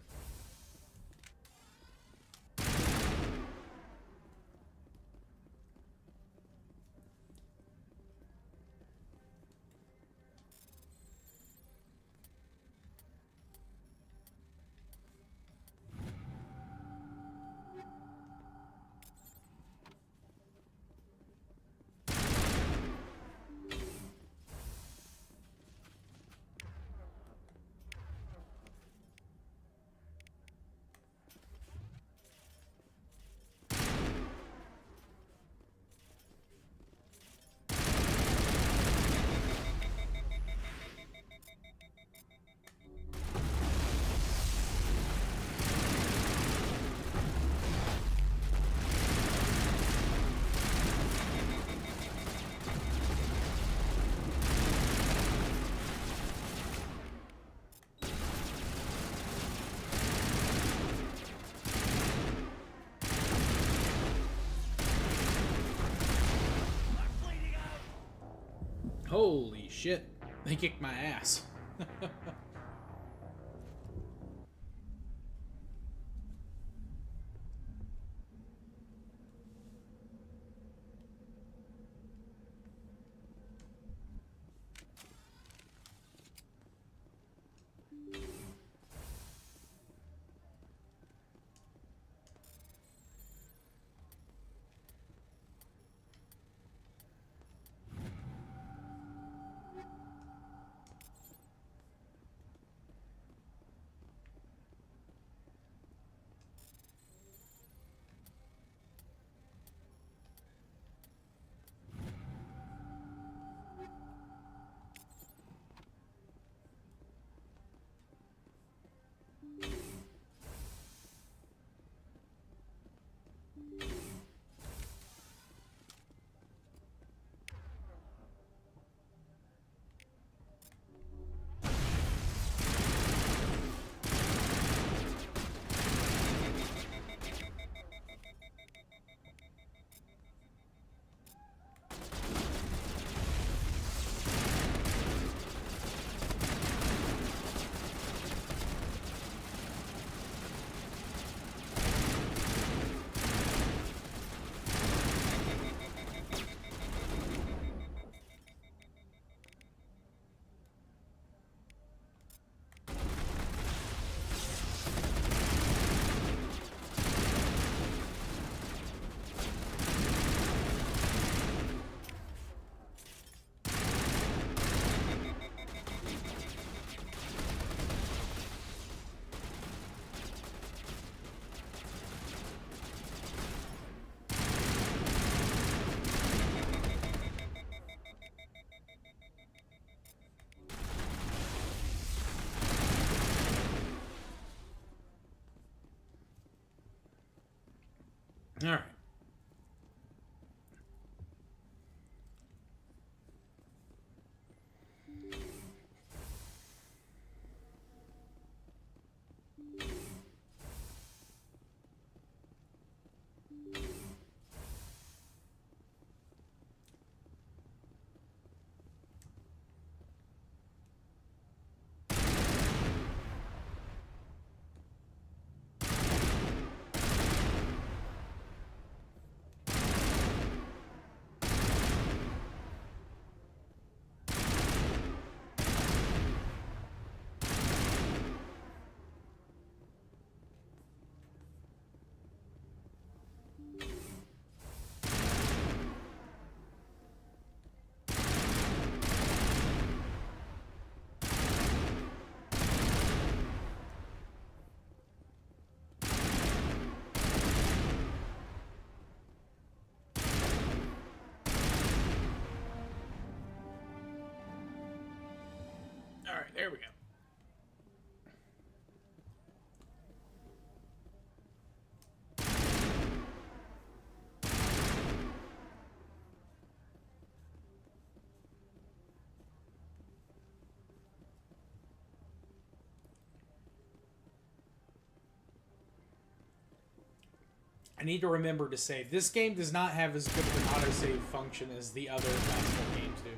Holy shit. They kicked my ass. All right. There we go. I need to remember to save. This game does not have as good of an autosave function as the other basketball games do.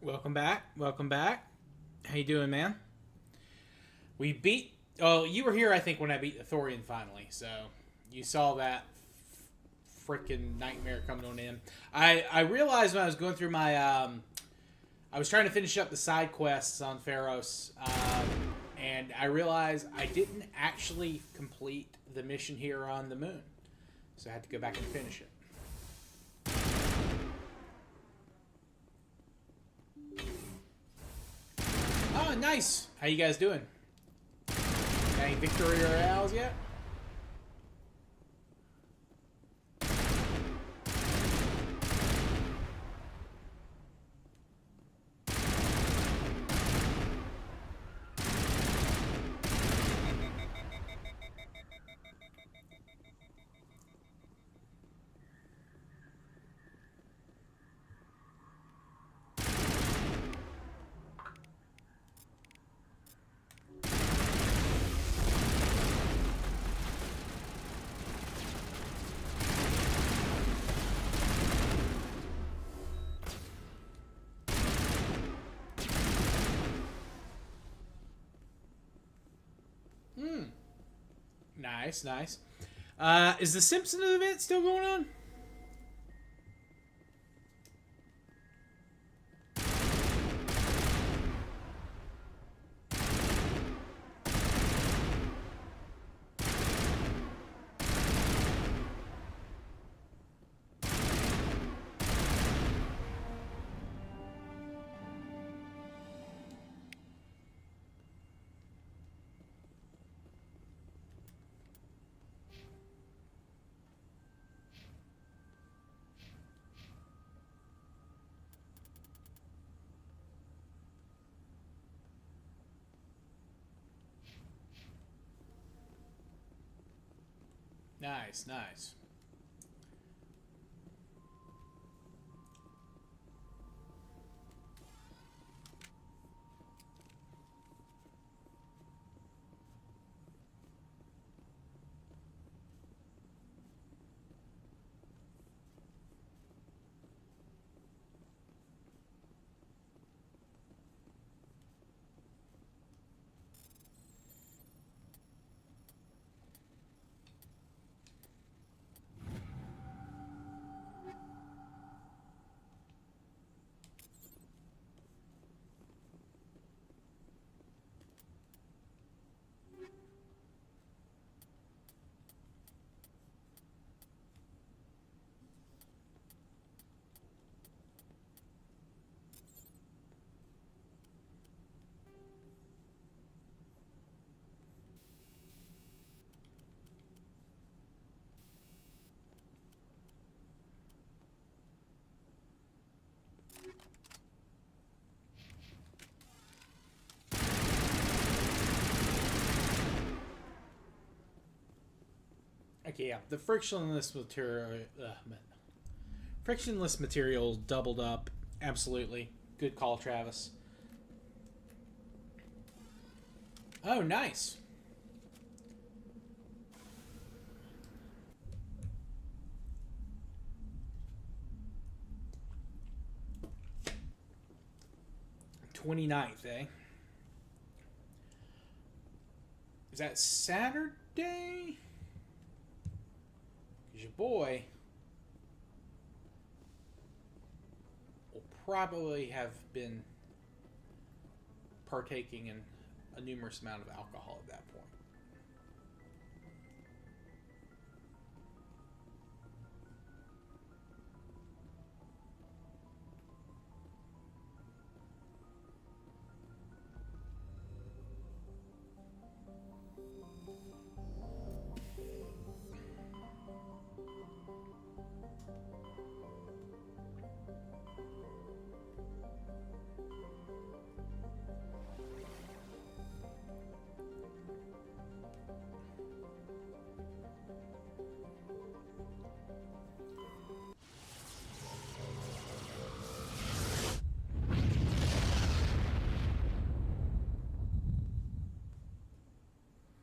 Welcome back. Welcome back. How you doing, man? We beat... Oh, you were here, I think, when I beat the Thorian finally. So, you saw that freaking nightmare coming on in. I realized when I was going through my... I was trying to finish up the side quests on Pharos. And I realized I didn't actually complete the mission here on the moon. So I had to go back and finish it. Oh, nice. How you guys doing? Got any victory royales yet? Nice, nice. Is the Simpson event still going on? Nice, nice. Okay, yeah, the frictionless material doubled up. Absolutely. Good call, Travis. Oh, nice. Twenty-ninth, eh? Is that Saturday? Because your boy will probably have been partaking in a numerous amount of alcohol at that point.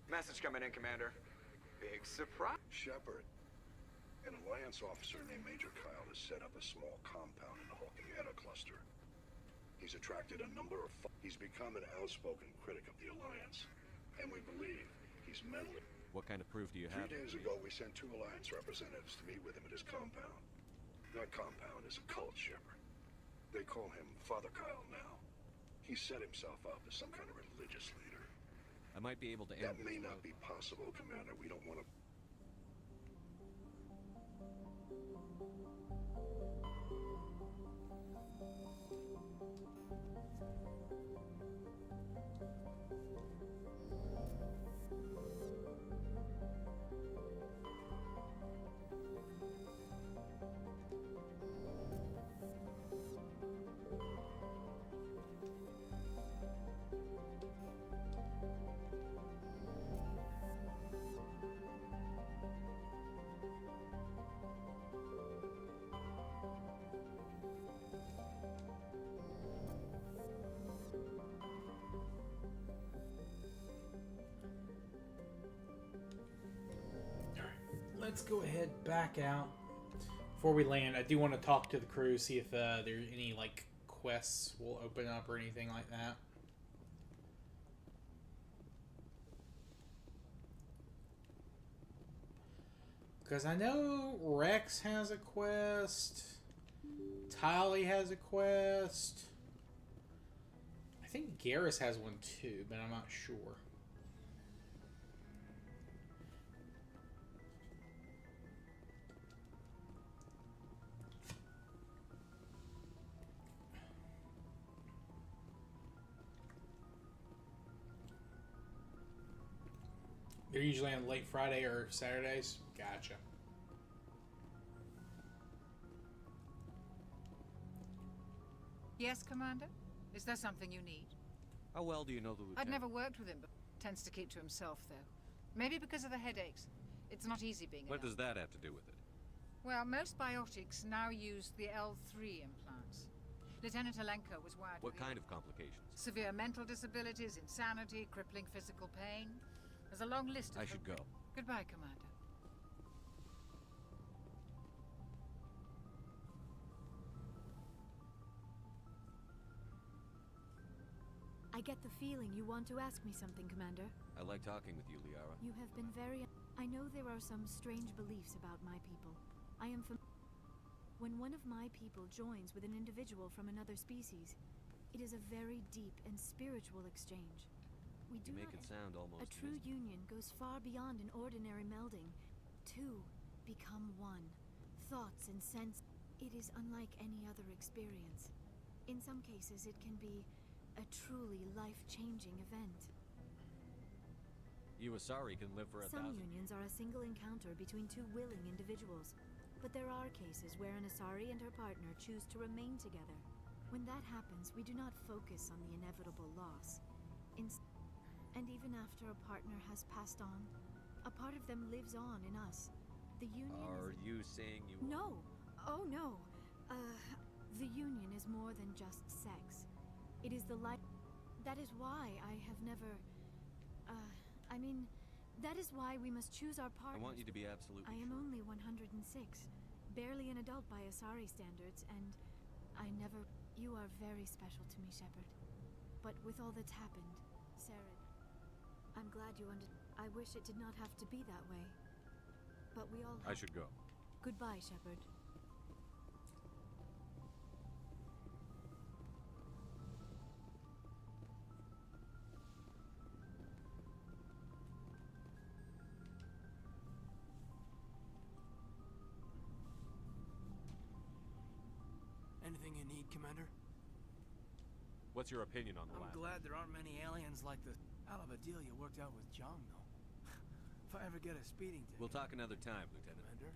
Message coming in, Commander. Big surprise. Shepard, an Alliance officer named Major Kyle has set up a small compound in the Hulkieta cluster. He's attracted a number of... He's become an outspoken critic of the Alliance, and we believe he's mentally... What kind of proof do you have? 3 days ago, we sent 2 Alliance representatives to meet with him at his compound. That compound is a cult, Shepard. They call him Father Kyle now. He set himself up as some kind of religious leader. I might be able to That may not be possible, Commander. We don't want to... Let's go ahead back out. Before we land, I do want to talk to the crew, see if there's any like quests will open up or anything like that. Because I know Rex has a quest, Tali has a quest, I think Garrus has one too, but I'm not sure. They're usually on late Friday or Saturdays. Gotcha. Yes, Commander? Is there something you need? How well do you know the lieutenant? I'd never worked with him, but tends to keep to himself, though. Maybe because of the headaches. It's not easy being What does that have to do with it? Well, most biotics now use the L3 implants. Lieutenant Alenko was wired What with kind of complications? severe mental disabilities, insanity, crippling physical pain. There's a long list of... I should go. Goodbye, Commander. I get the feeling you want to ask me something, Commander. I like talking with you, Liara. You have been very... I know there are some strange beliefs about my people. I am When one of my people joins with an individual from another species, it is a very deep and spiritual exchange. We do You make not... it sound almost A true mystical. union goes far beyond an ordinary melding. Two become one. Thoughts and sense. It is unlike any other experience. In some cases, it can be a truly life-changing event. You Asari can live for a Some thousand. unions are a single encounter between two willing individuals, but there are cases where an Asari and her partner choose to remain together. When that happens, we do not focus on the inevitable loss. And even after a partner has passed on, A part of them lives on in us. The Union Are is... you saying you... No! Oh, no. The Union is more than just sex. It is the life... That is why I have never... I mean, that is why we must choose our partners. I want you to be absolutely I am sure. only 106. Barely an adult by Asari standards, and I never... You are very special to me, Shepard. But with all that's happened, Saren, I'm glad you I wish it did not have to be that way. But we all I should go. Goodbye, Shepard. Anything you need, Commander? What's your opinion on the I'm last? glad there aren't many aliens like the hell of a deal you worked out with Jong, though. If I ever get a speeding ticket... We'll talk another time, Lieutenant. Commander?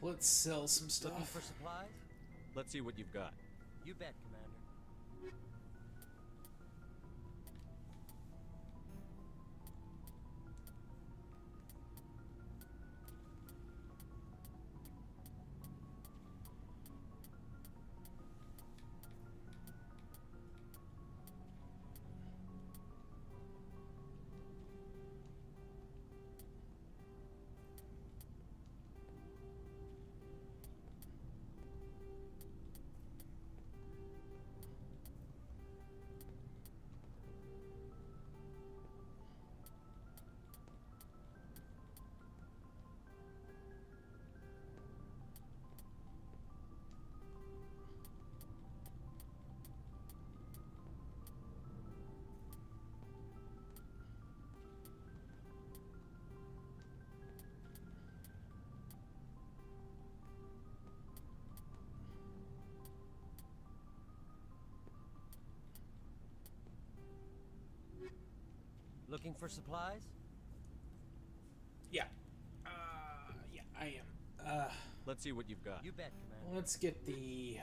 Let's sell some stuff. Looking for supplies? Let's see what you've got. You bet, Commander. Looking for supplies? Yeah. Yeah, I am. Let's see what you've got. You bet, Commander. Let's get the,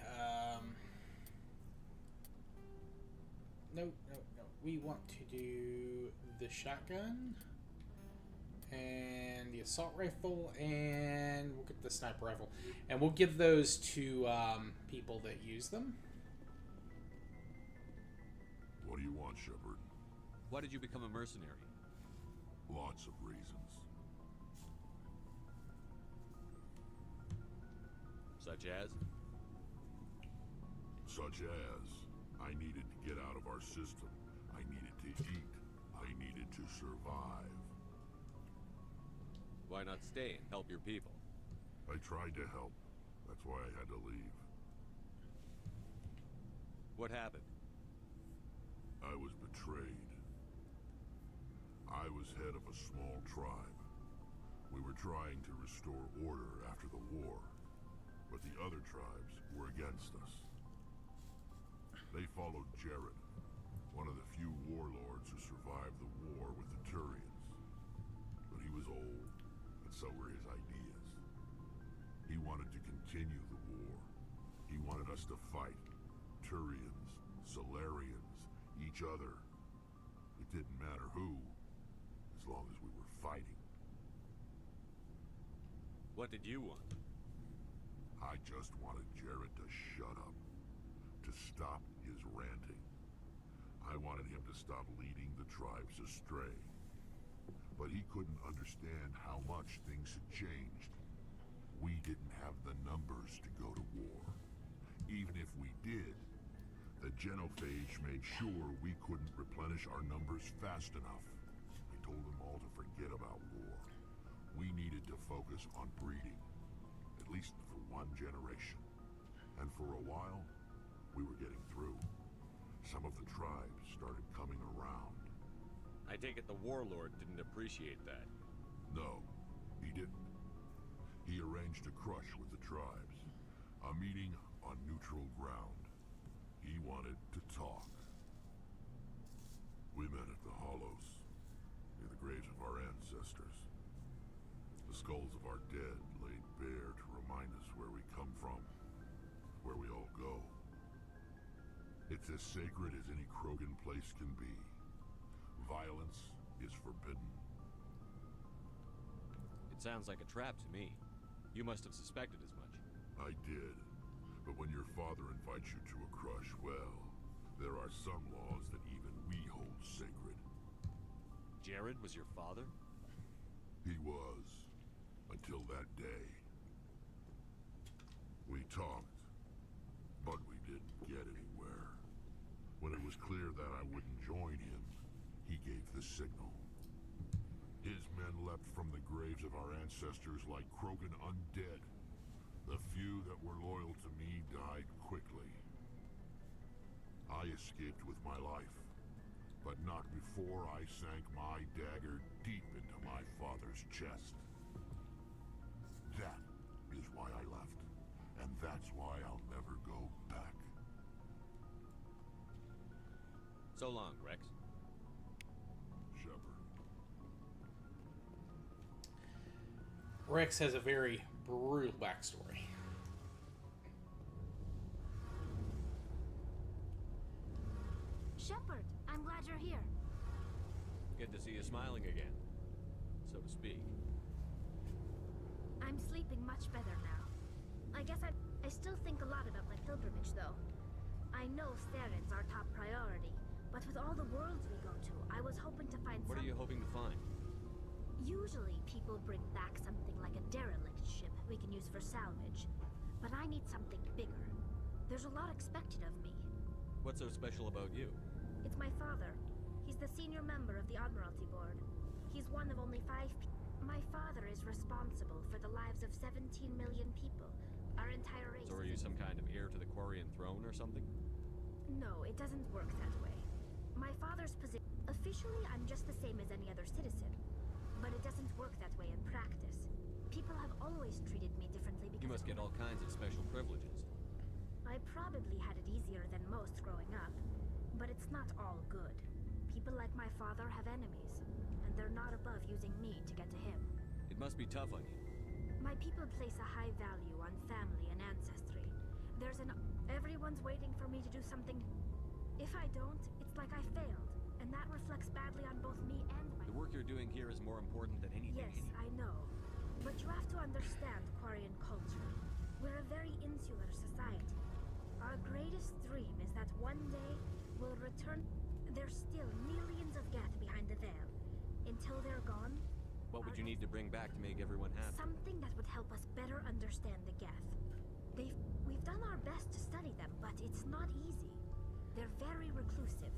No. We want to do the shotgun and the assault rifle, and we'll get the sniper rifle. And we'll give those to, people that use them. What do you want, Shepard? Why did you become a mercenary? Lots of reasons. Such as? Such as, I needed to get out of our system. I needed to eat. I needed to survive. Why not stay and help your people? I tried to help. That's why I had to leave. What happened? I was betrayed. I was head of a small tribe. We were trying to restore order after the war, but the other tribes were against us. They followed Jared, one of the few warlords who survived the war with the Thorians. But he was old, and so were his ideas. He wanted to continue the war. He wanted us to fight. Thorians, Solarians, each other. It didn't matter who, as long as we were fighting. What did you want? I just wanted Jared to shut up. To stop his ranting. I wanted him to stop leading the tribes astray. But he couldn't understand how much things had changed. We didn't have the numbers to go to war. Even if we did, the genophage made sure we couldn't replenish our numbers fast enough. I told them all to forget about war. We needed to focus on breeding, at least for one generation. And for a while, we were getting through. Some of the tribes started coming around. I take it the warlord didn't appreciate that. No, he didn't. He arranged a crush with the tribes. A meeting on neutral ground. He wanted to talk. We met at the Hollows, near the graves of skulls of our dead laid bare to remind us where we come from, where we all go. It's as sacred as any Krogan place can be. Violence is forbidden. It sounds like a trap to me. You must have suspected as much. I did. But when your father invites you to a crush, well, there are some laws that even we hold sacred. Jared was your father? He was. Until that day. We talked, but we didn't get anywhere. When it was clear that I wouldn't join him, he gave the signal. His men leapt from the graves of our ancestors like Krogan undead. The few that were loyal to me died quickly. I escaped with my life, but not before I sank my dagger deep into my father's chest. That is why I left, and that's why I'll never go back. So long, Rex. Shepard. Rex has a very brutal backstory. Shepard, I'm glad you're here. Good to see you smiling again, so to speak. I'm sleeping much better now. I guess I still think a lot about my pilgrimage, though. I know Theron's our top priority, but with all the worlds we go to, I was hoping to find What are you hoping to find? Usually, people bring back something like a derelict ship we can use for salvage. But I need something bigger. There's a lot expected of me. What's so special about you? It's my father. He's the senior member of the Admiralty Board. He's one of only 5 people. My father is responsible for the lives of 17 million people. Our entire race. So are you some kind of heir to the Quarian throne or something? No, it doesn't work that way. My father's position... Officially, I'm just the same as any other citizen. But it doesn't work that way in practice. People have always treated me differently because... You must get all kinds of special privileges. I probably had it easier than most growing up. But it's not all good. People like my father have enemies, and they're not above using me to get to him. It must be tough on you. My people place a high value on family and ancestry. Everyone's waiting for me to do something. If I don't, it's like I failed, and that reflects badly on both me and my... The work you're doing here is more important than anything. Yes, I know. But you have to understand Quarian culture. We're a very insular society. Our greatest dream is that one day we'll return... There's still millions of Geth behind the veil. Until they're gone... What would you need to bring back to make everyone happy? Something that would help us better understand the Geth. We've done our best to study them, but it's not easy. They're very reclusive.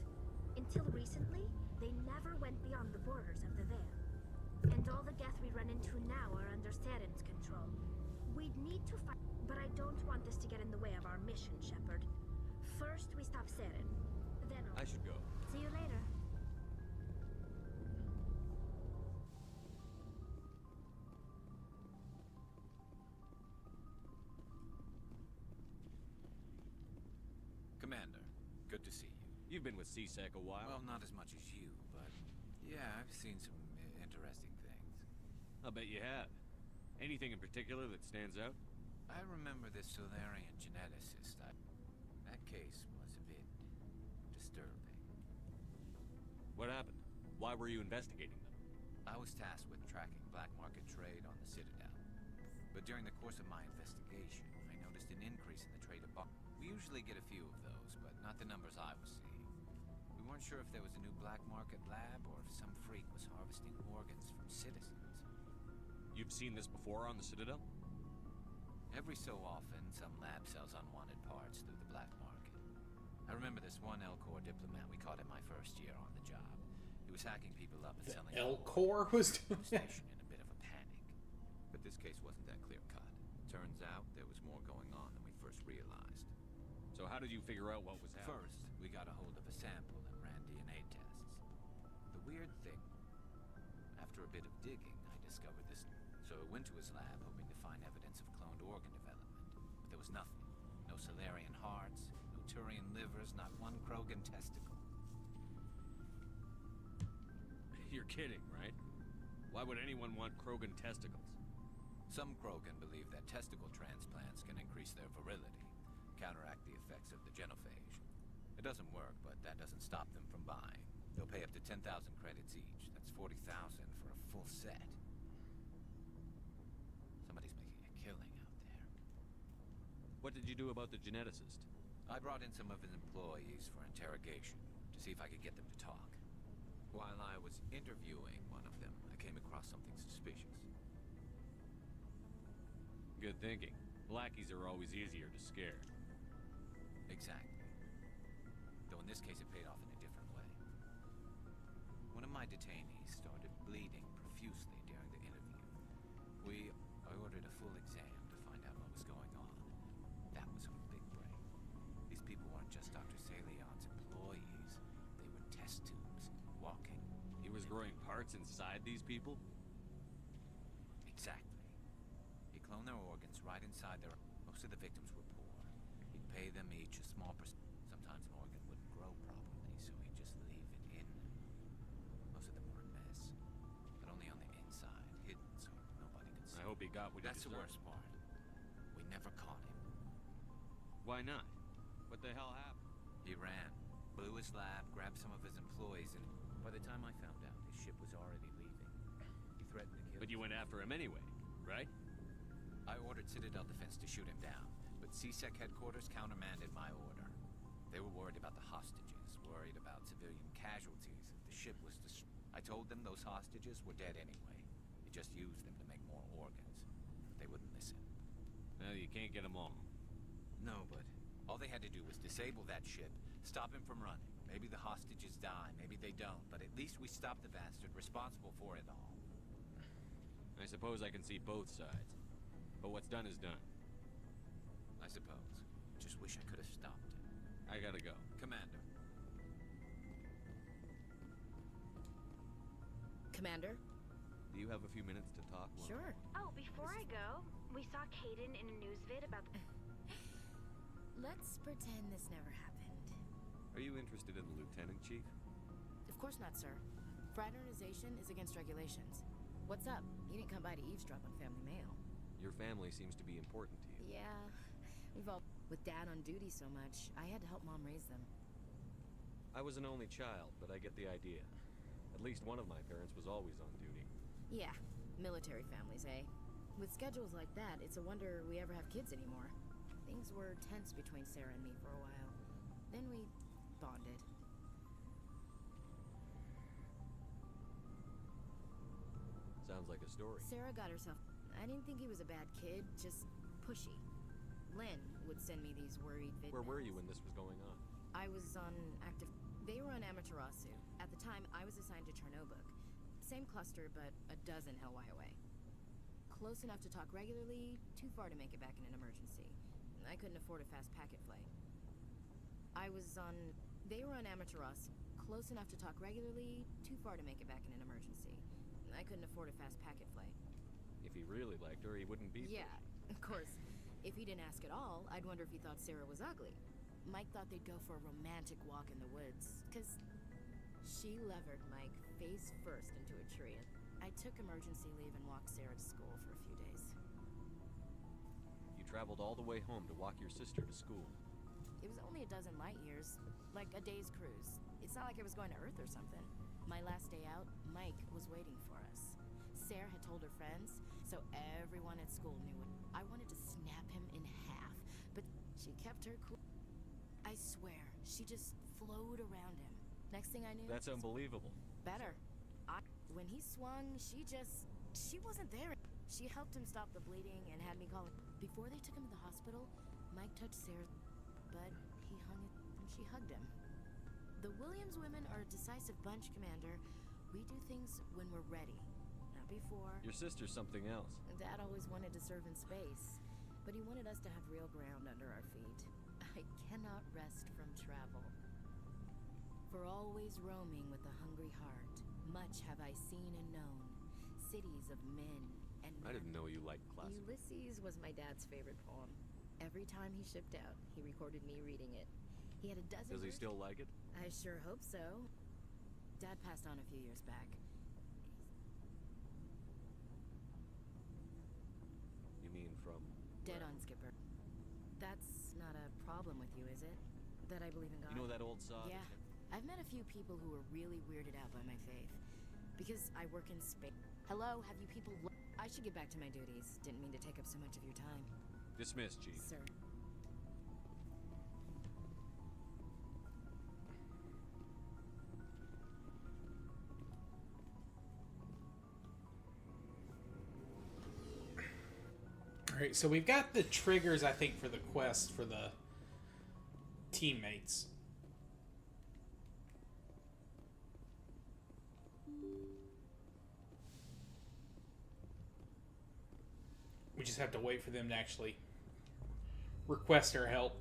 Until recently, they never went beyond the borders of the veil. And all the Geth we run into now are under Theron's control. We'd need to fight, but I don't want this to get in the way of our mission, Shepard. First, we stop Theron. Then I should go. See you later. Commander, good to see you. You've been with CSEC a while. Well, not as much as you, but yeah, I've seen some interesting things. I'll bet you have. Anything in particular that stands out? I remember this Thorian geneticist. That case was a bit disturbing. What happened? Why were you investigating them? I was tasked with tracking black market trade on the Citadel. But during the course of my investigation, I noticed an increase in the trade of bombs. We usually get a few of those, but not the numbers I was seeing. We weren't sure if there was a new black market lab or if some freak was harvesting organs from citizens. You've seen this before on the Citadel? Every so often, some lab sells unwanted parts through the black market. I remember this one Elcor diplomat we caught in my first year on the job. He was hacking people up and selling... Elcor was doing that? Station in a bit of a panic. But this case wasn't that clear-cut. Turns out there was more going on than we first realized. So how did you figure out what was happening? First, we got a hold of a sample and ran DNA tests. The weird thing, after a bit of digging, I discovered this. So I went to his lab hoping to find evidence of cloned organ development. But there was nothing. No Solarian hearts, no Thorian livers, not one Krogan testicle. You're kidding, right? Why would anyone want Krogan testicles? Some Krogan believe that testicle transplants can increase their virility, counteract the effects of the genophage. It doesn't work, but that doesn't stop them from buying. They'll pay up to 10,000 credits each. That's 40,000 for a full set. Somebody's making a killing out there. What did you do about the geneticist? I brought in some of his employees for interrogation, to see if I could get them to talk. While I was interviewing one of them, I came across something suspicious. Good thinking. Lackeys are always easier to scare. Exactly. Though in this case it paid off in a different way. One of my detainees started bleeding profusely during the interview. I ordered a full exam to find out what was going on. That was our big break. These people weren't just Dr. Salion's employees. They were test tubes, walking. He was growing parts inside these people? Exactly. He cloned their organs right inside their... Most of the victims were poor. He'd pay them each a small percent. Sometimes an organ wouldn't grow properly, so he'd just leave it in them. Most of them were a mess, but only on the inside, hidden so nobody could see. I hope he got what he That's the deserved. worst part. We never caught him. Why not? What the hell happened? He ran, blew his lab, grabbed some of his employees, and by the time I found out, his ship was already leaving. He threatened to kill But you went after him anyway, right? I ordered Citadel Defense to shoot him down, but CSEC headquarters countermanded my order. They were worried about the hostages, worried about civilian casualties if the ship was destroyed. I told them those hostages were dead anyway. They just used them to make more organs. But they wouldn't listen. Well, you can't get them all. No, but all they had to do was disable that ship, stop him from running. Maybe the hostages die, maybe they don't, but at least we stopped the bastard responsible for it all. I suppose I can see both sides. But what's done is done. I suppose. Just wish I could have stopped it. I gotta go. Commander. Commander? Do you have a few minutes to talk? Laura? Sure. Oh, before I go, we saw Caden in a news vid about the... Let's pretend this never happened. Are you interested in the Lieutenant Chief? Of course not, sir. Fraternization is against regulations. What's up? You didn't come by to eavesdrop on family mail. Your family seems to be important to you. Yeah, we've all... With Dad on duty so much, I had to help Mom raise them. I was an only child, but I get the idea. At least one of my parents was always on duty. Yeah, military families, eh? With schedules like that, it's a wonder we ever have kids anymore. Things were tense between Sarah and me for a while. Then we bonded. Sounds like a story. Sarah got herself... I didn't think he was a bad kid, just pushy. Lynn would send me these worried videos. Where were you when this was going on? I was on active... They were on Amaterasu. At the time, I was assigned to Chernobog. Same cluster, but a dozen LY away. Close enough to talk regularly, too far to make it back in an emergency. I couldn't afford a fast packet flight. I was on... They were on Amaterasu. Close enough to talk regularly, too far to make it back in an emergency. I couldn't afford a fast packet flight. If he really liked her, he wouldn't be... Yeah, of course. If he didn't ask at all, I'd wonder if he thought Sarah was ugly. Mike thought they'd go for a romantic walk in the woods, because she levered Mike face first into a tree. I took emergency leave and walked Sarah to school for a few days. You traveled all the way home to walk your sister to school. It was only a dozen light years, like a day's cruise. It's not like I was going to Earth or something. My last day out, Mike was waiting for us. Sarah had told her friends, so everyone at school knew it. I wanted to snap him in half, but she kept her cool. I swear, she just flowed around him. Next thing I knew... That's unbelievable. Better. When he swung, she wasn't there. She helped him stop the bleeding and had me call... Before they took him to the hospital, Mike touched Sarah, but he hung it and she hugged him. The Williams women are a decisive bunch, Commander. We do things when we're ready, not before. Your sister's something else. Dad always wanted to serve in space, but he wanted us to have real ground under our feet. I cannot rest from travel. For always roaming with a hungry heart, much have I seen and known, cities of men and I didn't know you liked classics. Ulysses was my dad's favorite poem. Every time he shipped out, he recorded me reading it. He had a dozen... Does he still like it? I sure hope so. Dad passed on a few years back. That's not a problem with you, is it? That I believe in God? You know that old saw? Yeah. I've met a few people who were really weirded out by my faith. Because I work in space. Hello, have you people... I should get back to my duties. Didn't mean to take up so much of your time. Dismissed, Chief. Sir. Alright, so we've got the triggers, I think, for the quest for the teammates. We just have to wait for them to actually request our help.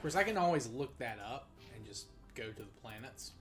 Of course, I can always look that up and just go to the planets.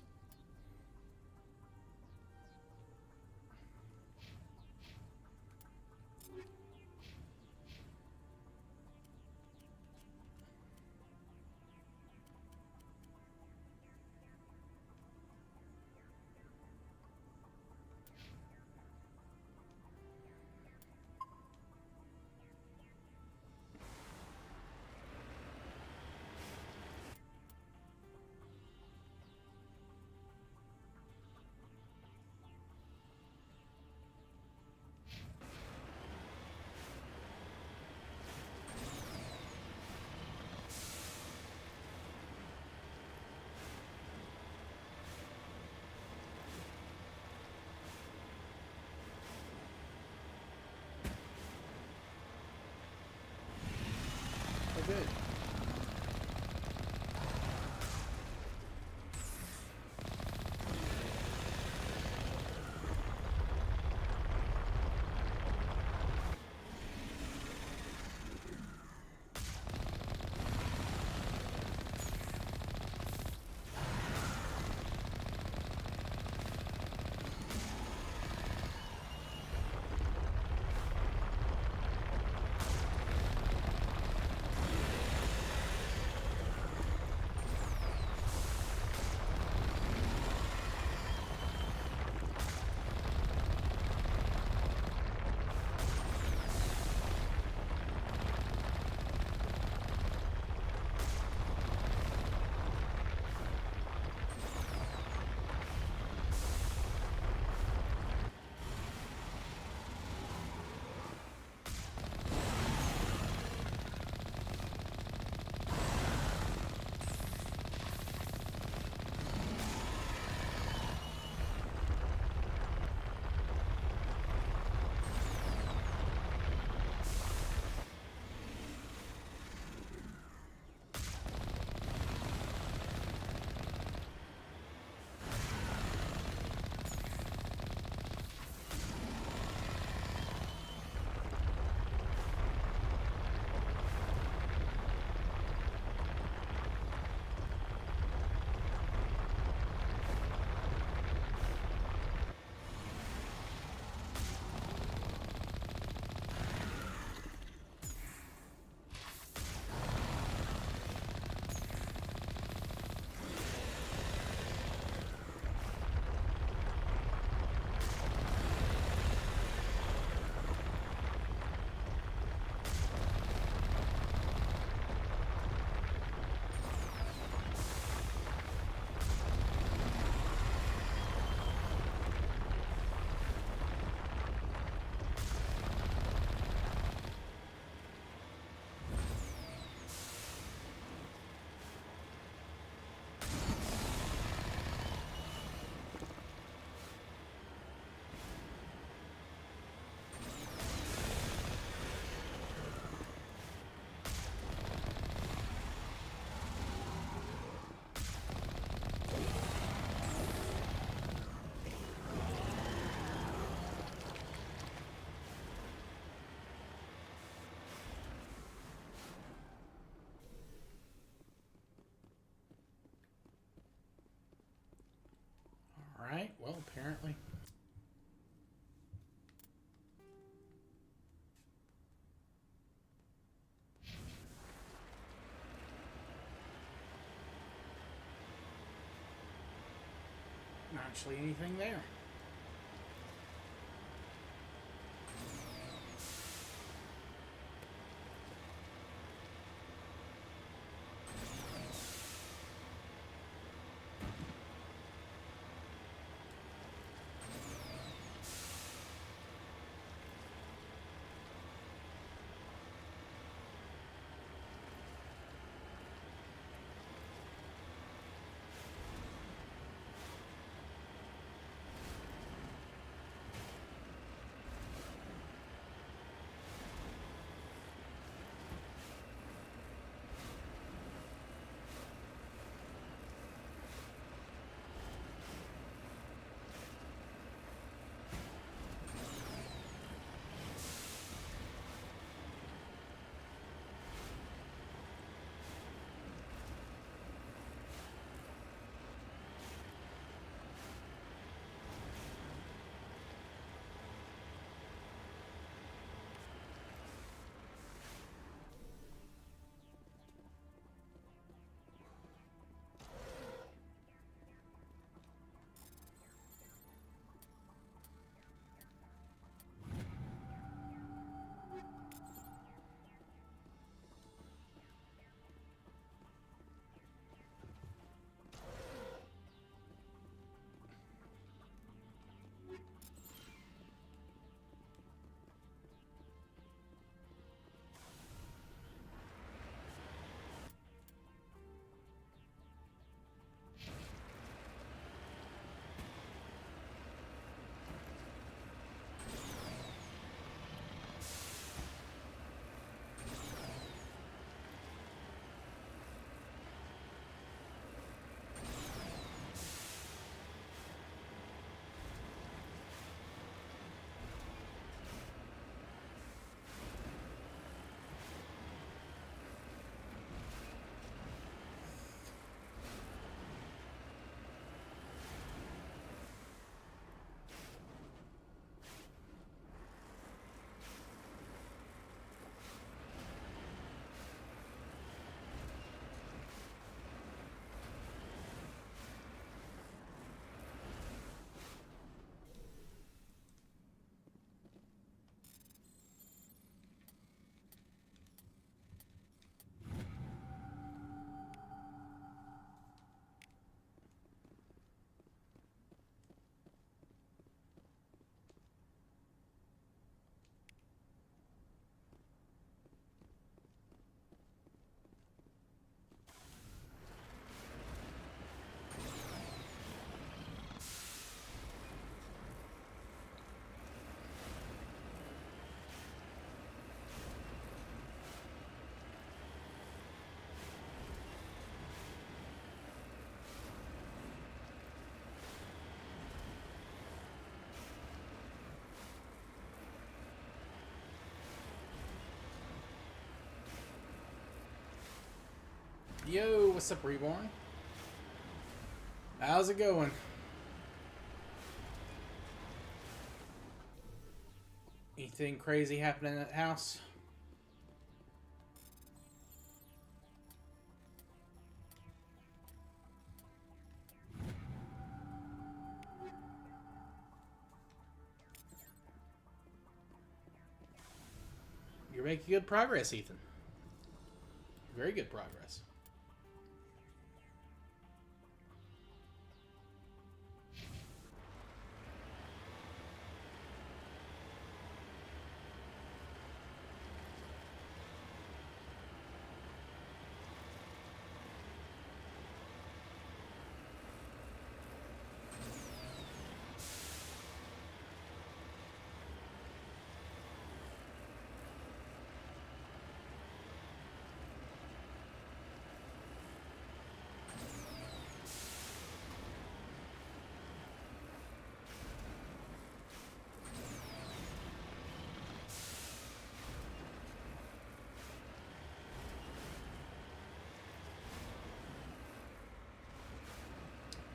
apparently. Not actually anything there. Yo, what's up, Reborn? How's it going? Anything crazy happening at the house? You're making good progress, Ethan. Very good progress.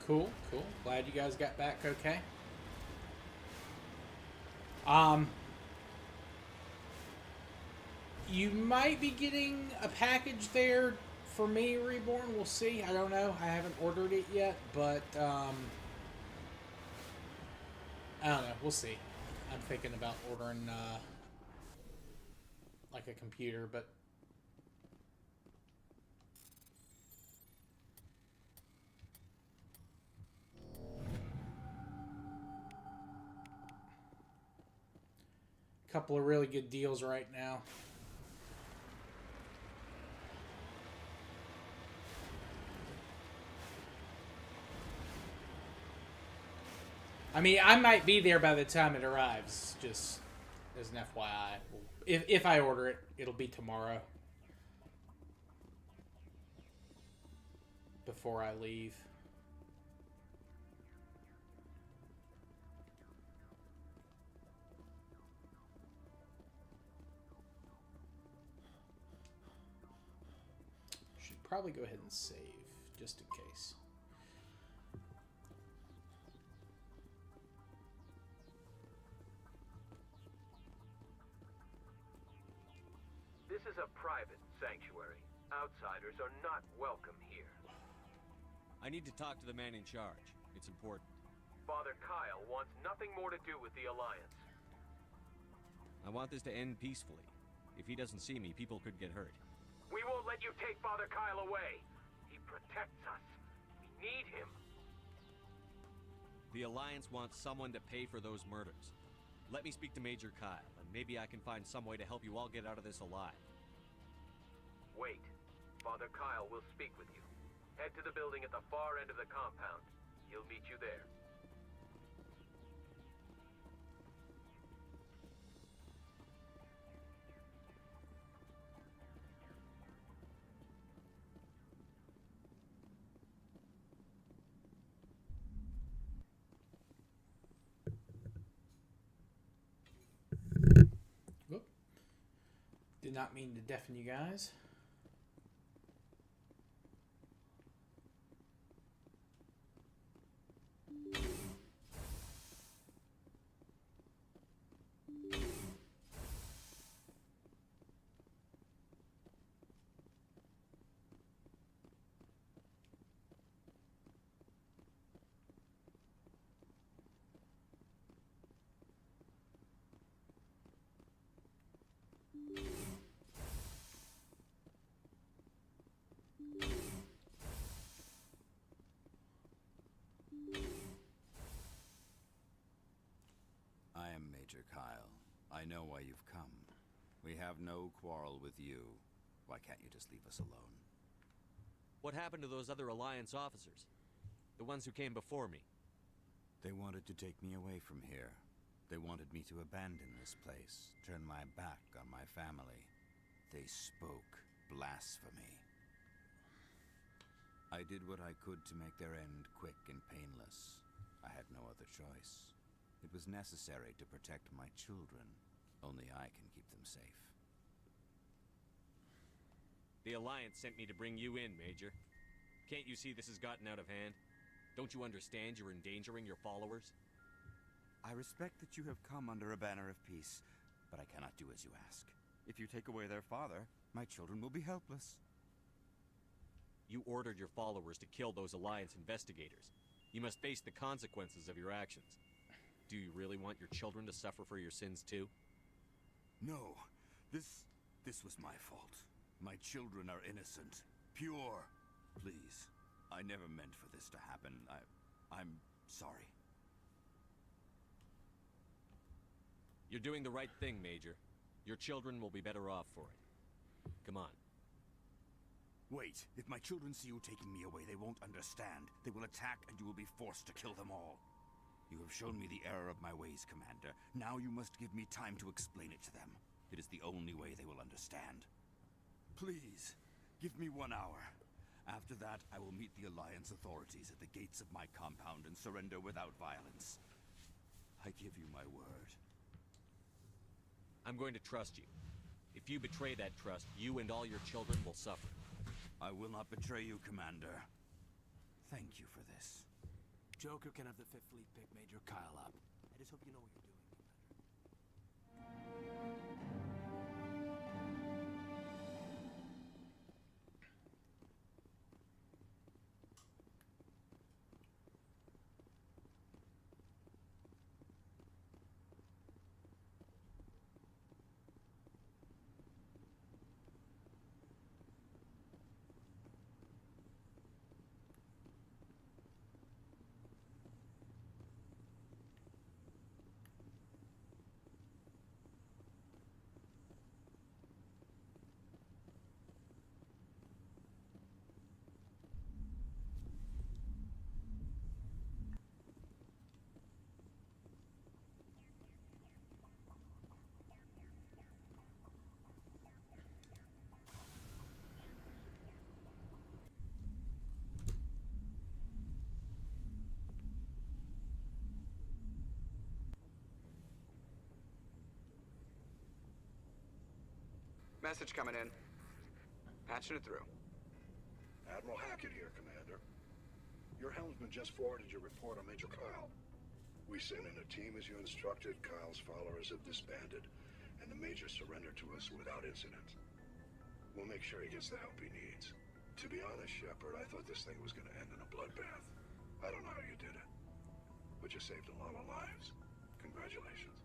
Cool, cool. Glad you guys got back okay. You might be getting a package there for me, Reborn. We'll see. I don't know. I haven't ordered it yet, but I don't know. We'll see. I'm thinking about ordering like a computer, but a couple of really good deals right now. I mean, I might be there by the time it arrives, just as an FYI. If I order it, it'll be tomorrow. Before I leave. Should probably go ahead and save, just in case. This is a private sanctuary. Outsiders are not welcome here. I need to talk to the man in charge. It's important. Father Kyle wants nothing more to do with the Alliance. I want this to end peacefully. If he doesn't see me, people could get hurt. We won't let you take Father Kyle away. He protects us. We need him. The Alliance wants someone to pay for those murders. Let me speak to Major Kyle, and maybe I can find some way to help you all get out of this alive. Wait. Father Kyle will speak with you. Head to the building at the far end of the compound. He'll meet you there. Whoop. Did not mean to deafen you guys. I am Major Kyle. I know why you've come. We have no quarrel with you. Why can't you just leave us alone? What happened to those other Alliance officers? The ones who came before me? They wanted to take me away from here. They wanted me to abandon this place, turn my back on my family. They spoke blasphemy. I did what I could to make their end quick and painless. I had no other choice. It was necessary to protect my children. Only I can keep them safe. The Alliance sent me to bring you in, Major. Can't you see this has gotten out of hand? Don't you understand you're endangering your followers? I respect that you have come under a banner of peace, but I cannot do as you ask. If you take away their father, my children will be helpless. You ordered your followers to kill those Alliance investigators. You must face the consequences of your actions. Do you really want your children to suffer for your sins too? No, this was my fault. My children are innocent, pure. Please, I never meant for this to happen. I'm sorry. You're doing the right thing, Major. Your children will be better off for it. Come on. Wait, if my children see you taking me away, they won't understand. They will attack and you will be forced to kill them all. You have shown me the error of my ways, Commander. Now you must give me time to explain it to them. It is the only way they will understand. Please, give me 1 hour. After that, I will meet the Alliance authorities at the gates of my compound and surrender without violence. I give you my word. I'm going to trust you. If you betray that trust, you and all your children will suffer. I will not betray you, Commander. Thank you for this. Joker can have the 5th Fleet pick Major Kyle up. I just hope you know what you're doing, Commander. Message coming in. Patching it through. Admiral Hackett here, Commander. Your helmsman just forwarded your report on Major Kyle. We sent in a team as you instructed. Kyle's followers have disbanded, and the Major surrendered to us without incident. We'll make sure he gets the help he needs. To be honest, Shepard, I thought this thing was going to end in a bloodbath. I don't know how you did it, but you saved a lot of lives. Congratulations.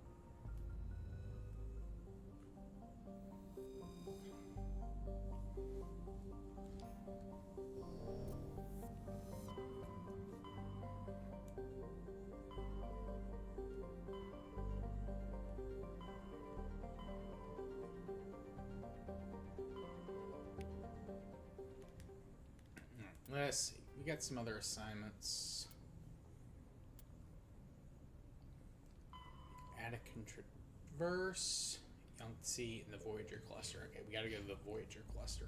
Let's see. We got some other assignments. Add a controverse. Yangtze in the Voyager cluster. Okay, we gotta go to the Voyager cluster.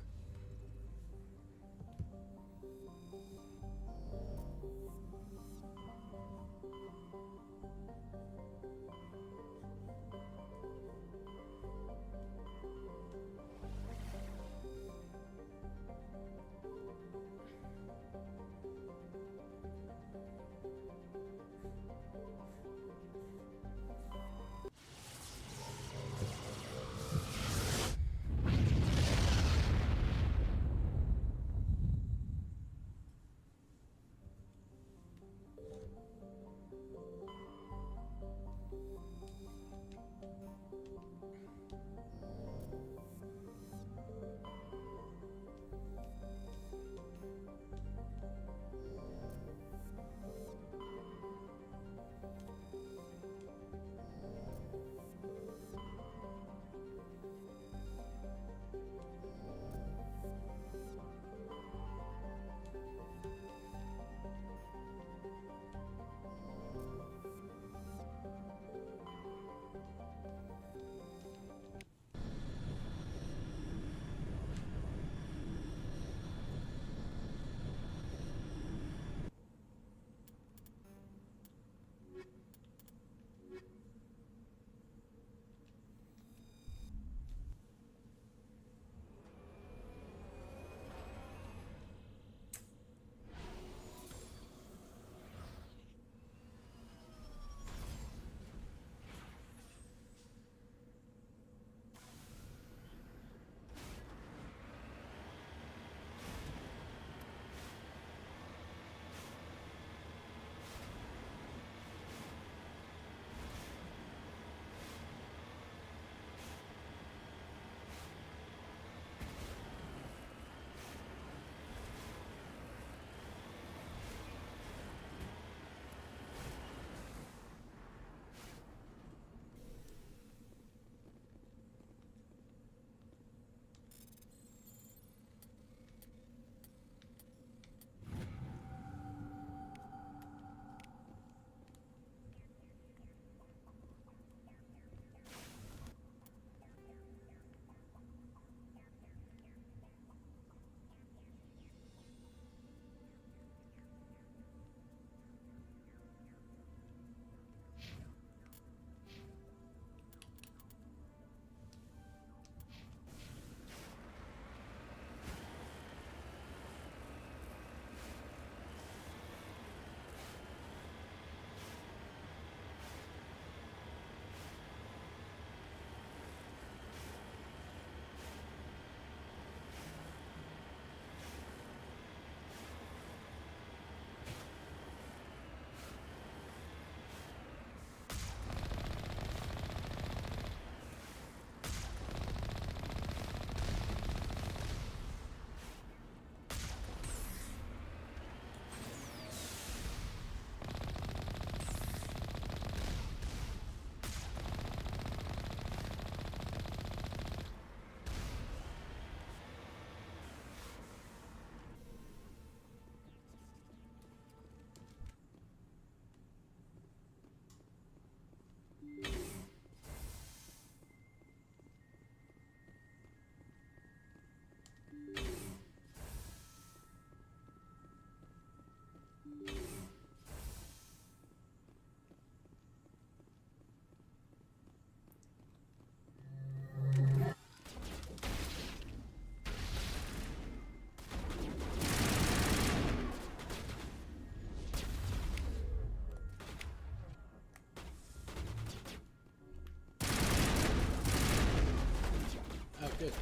Good.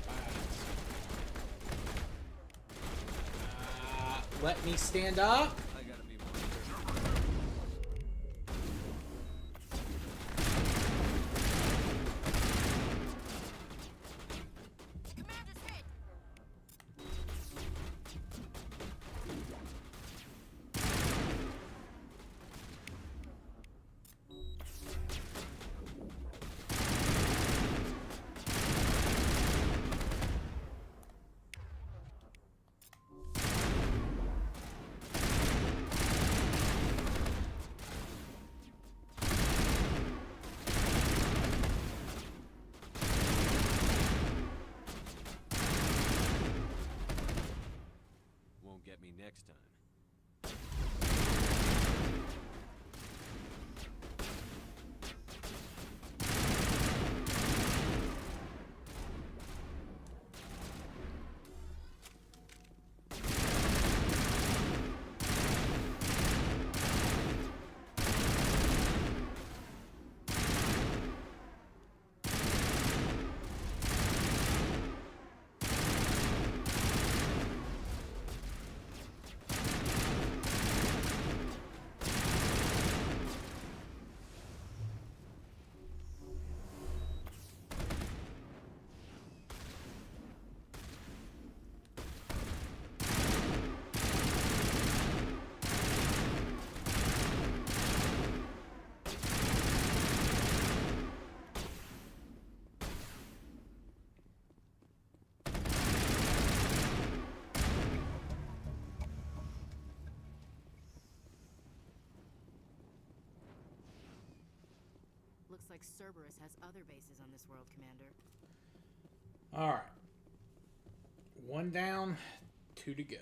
Let me stand up. I gotta be more Won't get me next time. Looks like Cerberus has other bases on this world, Commander. Alright. 1 down, 2 to go.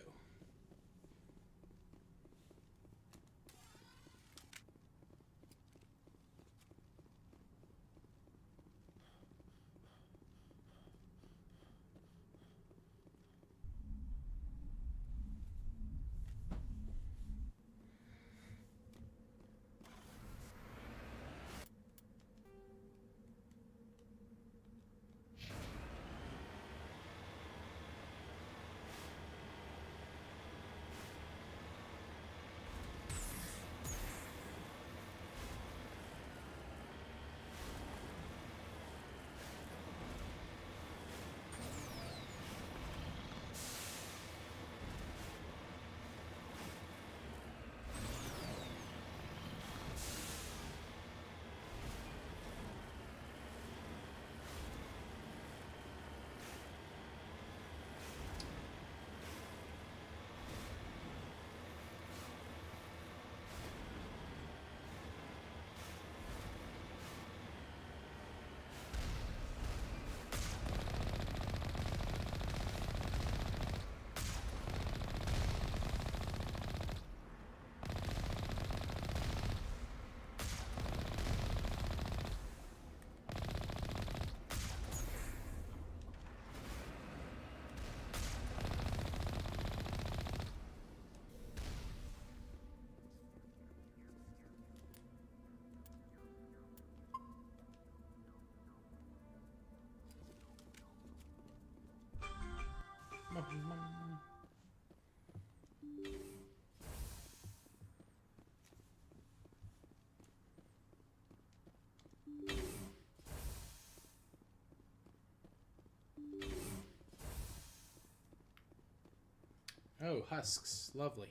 Oh, husks. Lovely.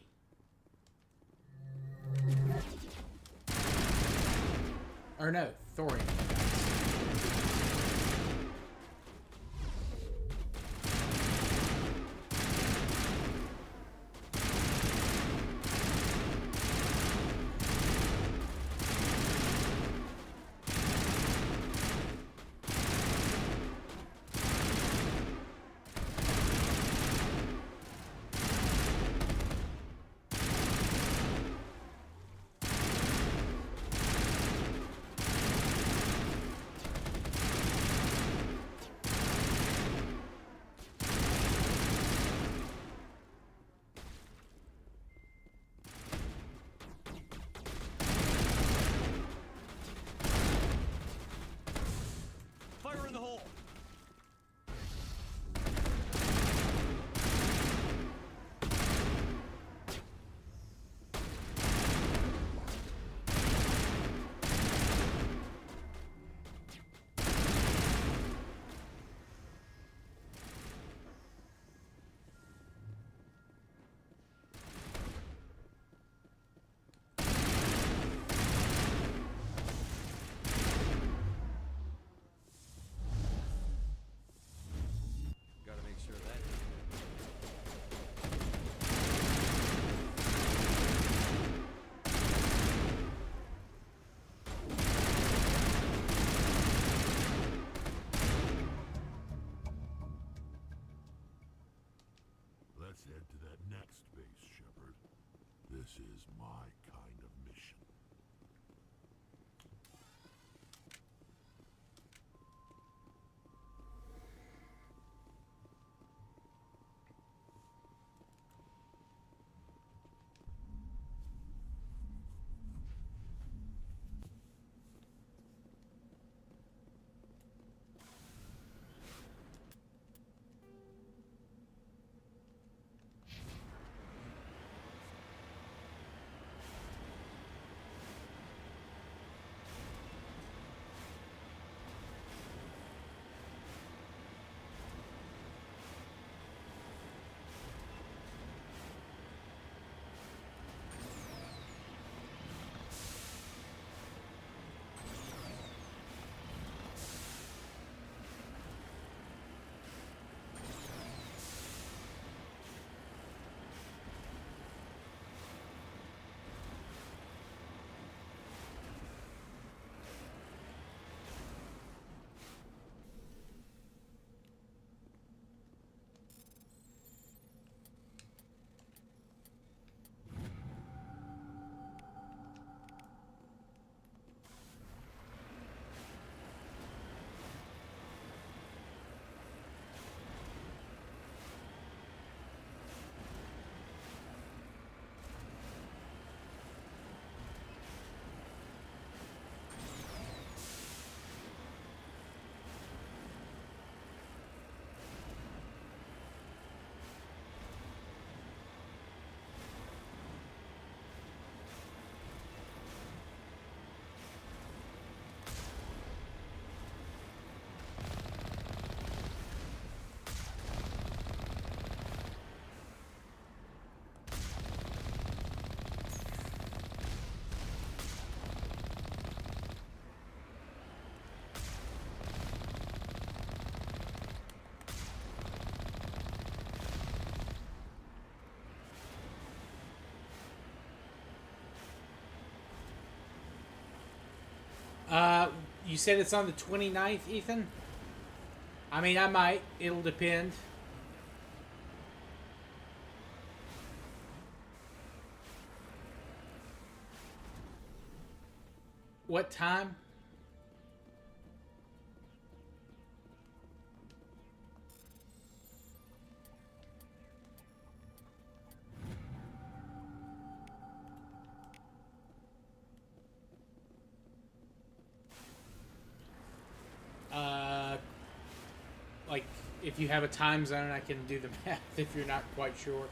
Or no, Thorian. head to that next base, Shepard. This is my kind of mission. You said it's on the 29th, Ethan? I mean, I might. It'll depend. What time? Like, if you have a time zone, I can do the math if you're not quite sure.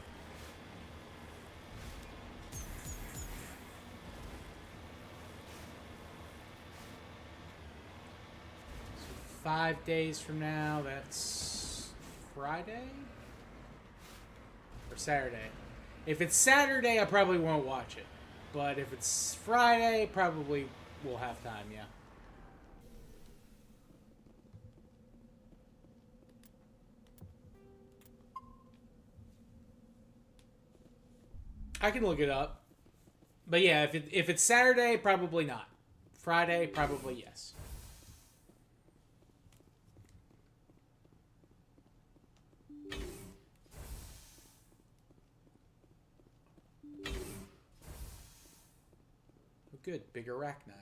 So 5 days from now, that's Friday? Or Saturday? If it's Saturday, I probably won't watch it. But if it's Friday, probably we'll have time, yeah. I can look it up. But yeah, if it's Saturday, probably not. Friday, probably yes. Oh, good. Big arachni.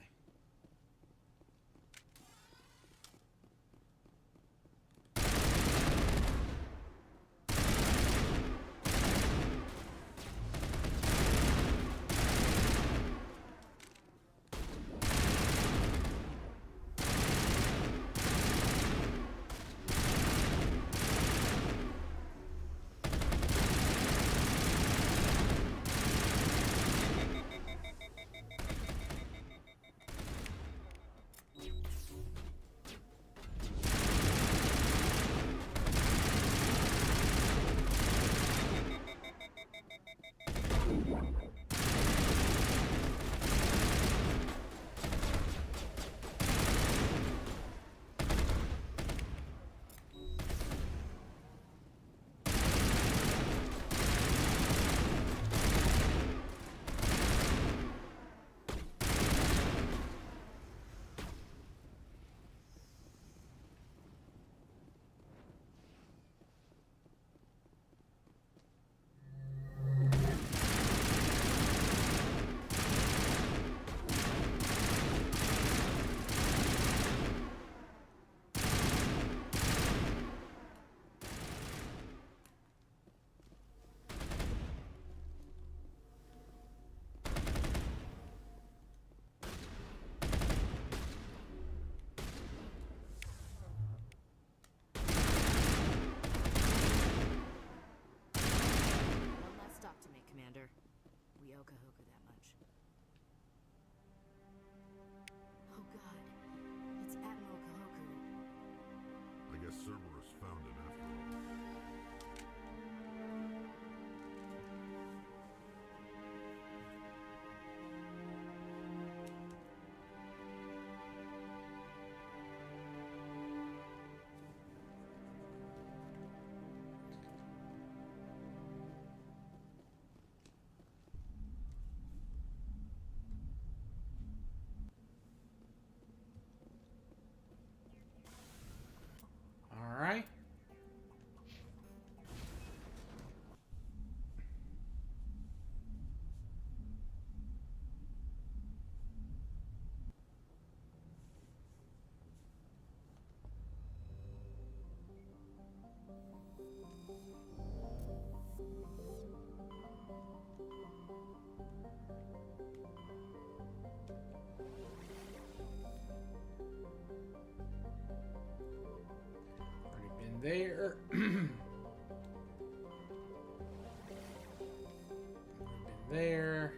Yokohoko that much. Oh god, it's Admiral Kahoku. I guess Cerberus found him after all. All right. Already been there. Been there.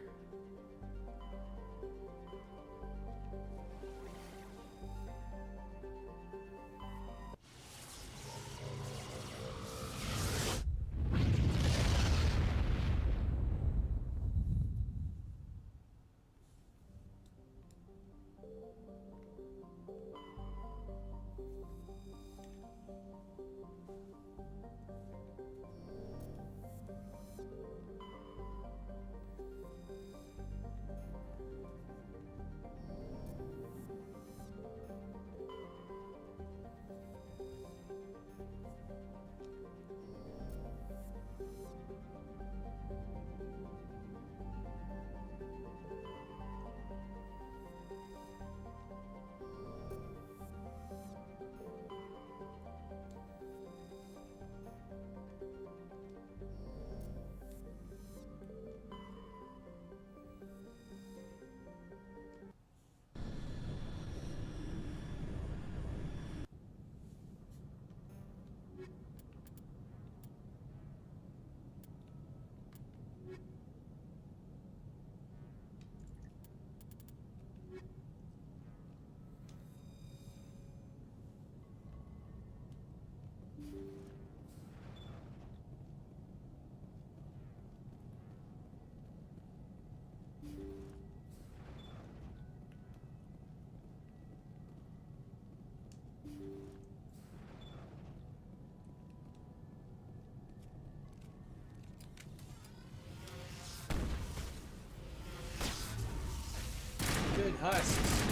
Good husks.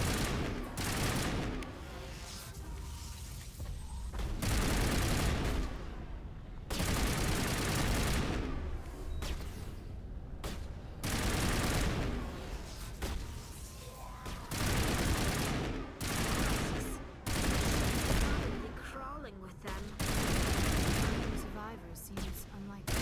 Probably crawling with them. Finding survivors seems unlikely.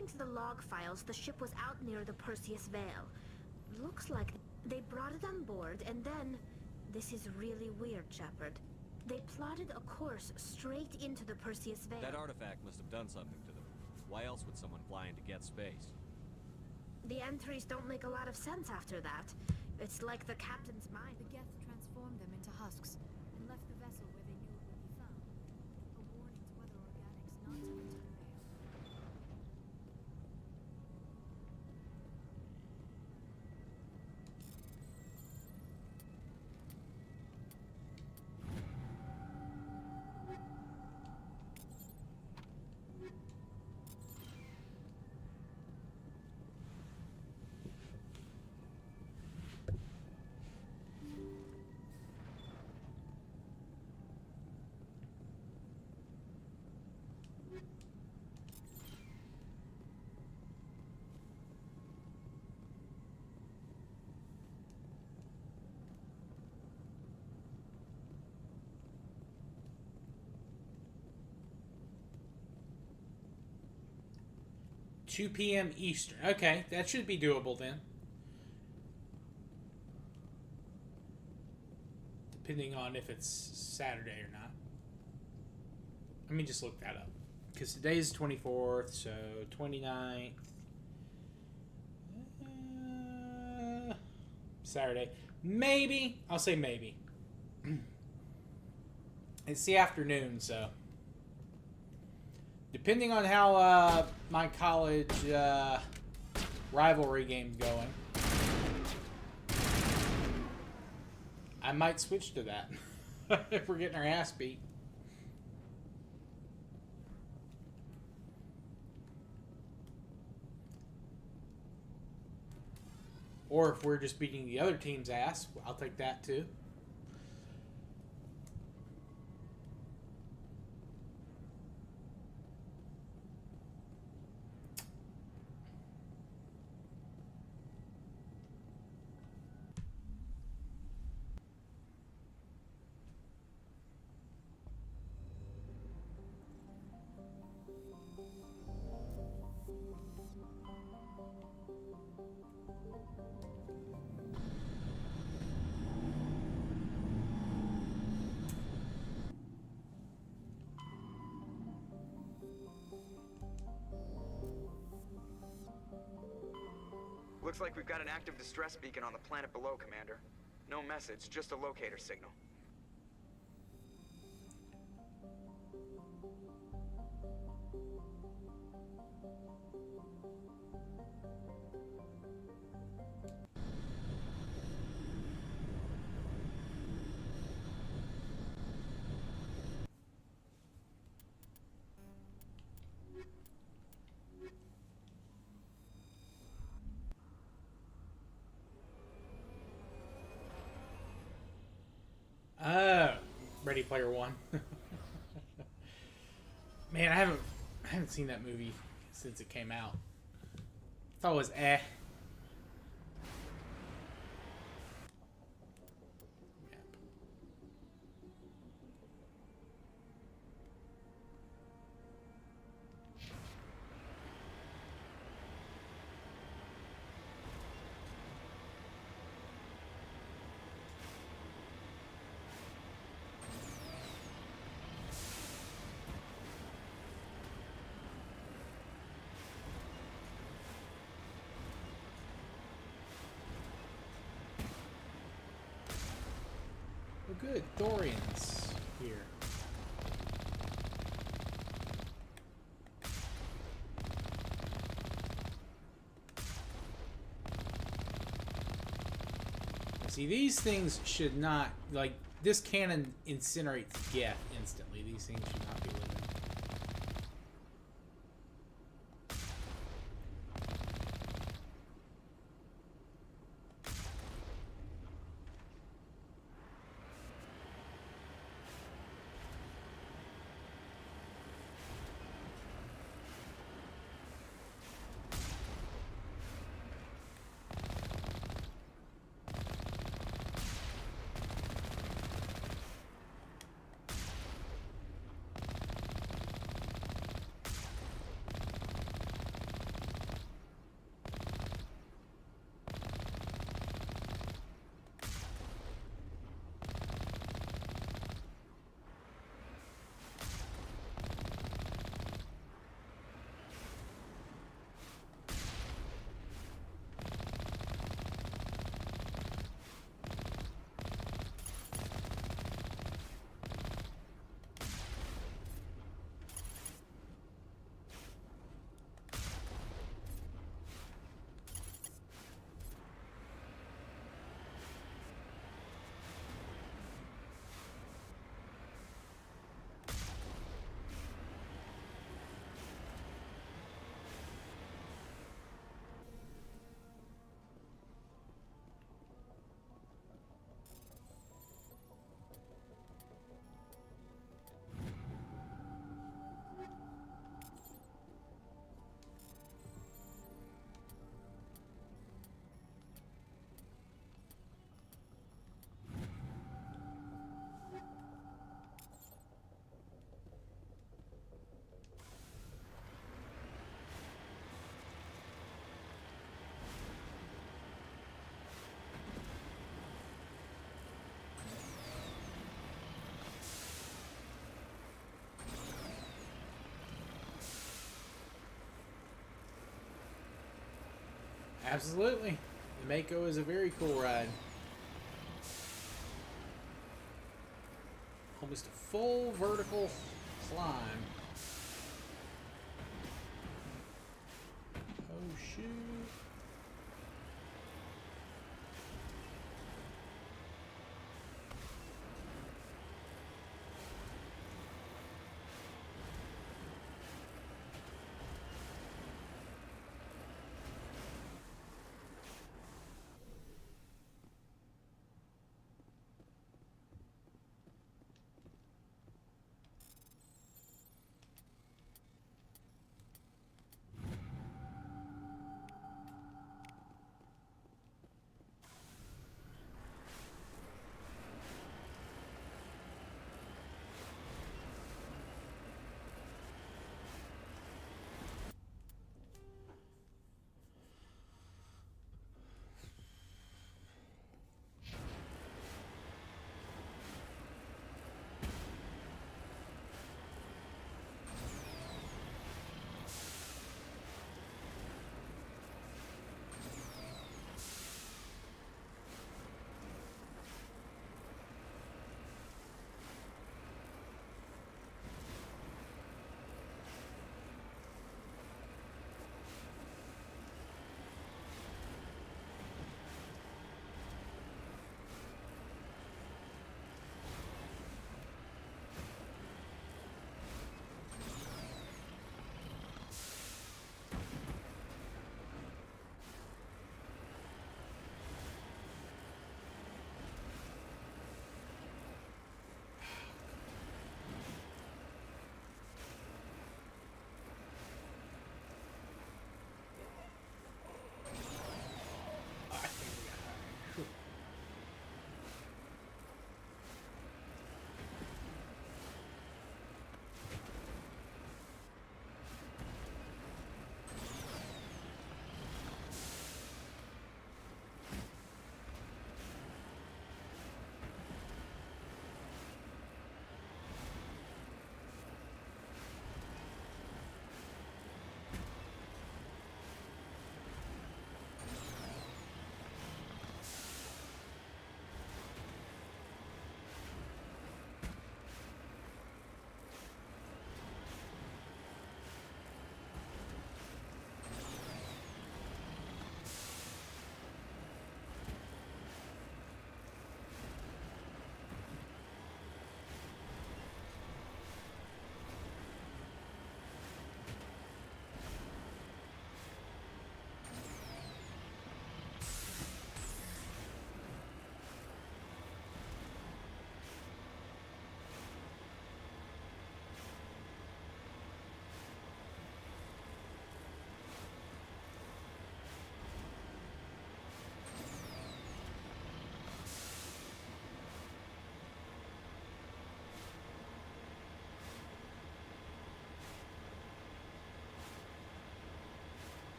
According to the log files, the ship was out near the Perseus Veil. Looks like they brought it on board, and then... This is really weird, Shepard. They plotted a course straight into the Perseus Veil. That artifact must have done something to them. Why else would someone fly into Geth space? The entries don't make a lot of sense after that. It's like the captain's mind. The Geth transformed them into husks and left the vessel where they knew it would be found. A warning to other organics not to enter the Veil. 2 p.m. Eastern. Okay, that should be doable then. Depending on if it's Saturday or not. Let me just look that up. Because today's 24th, so 29th. Saturday. Maybe. I'll say maybe. It's the afternoon, so... Depending on how my college rivalry game's going, I might switch to that if we're getting our ass beat. Or if we're just beating the other team's ass, I'll take that too. Looks like we've got an active distress beacon on the planet below, Commander. No message, just a locator signal. Ready Player One. Man, I haven't seen that movie since it came out. I thought it was eh. Good, Thorian's here. See, these things should not, like, this cannon incinerates Geth instantly. These things should not be living. Absolutely. The Mako is a very cool ride. Almost a full vertical climb. Oh shoot.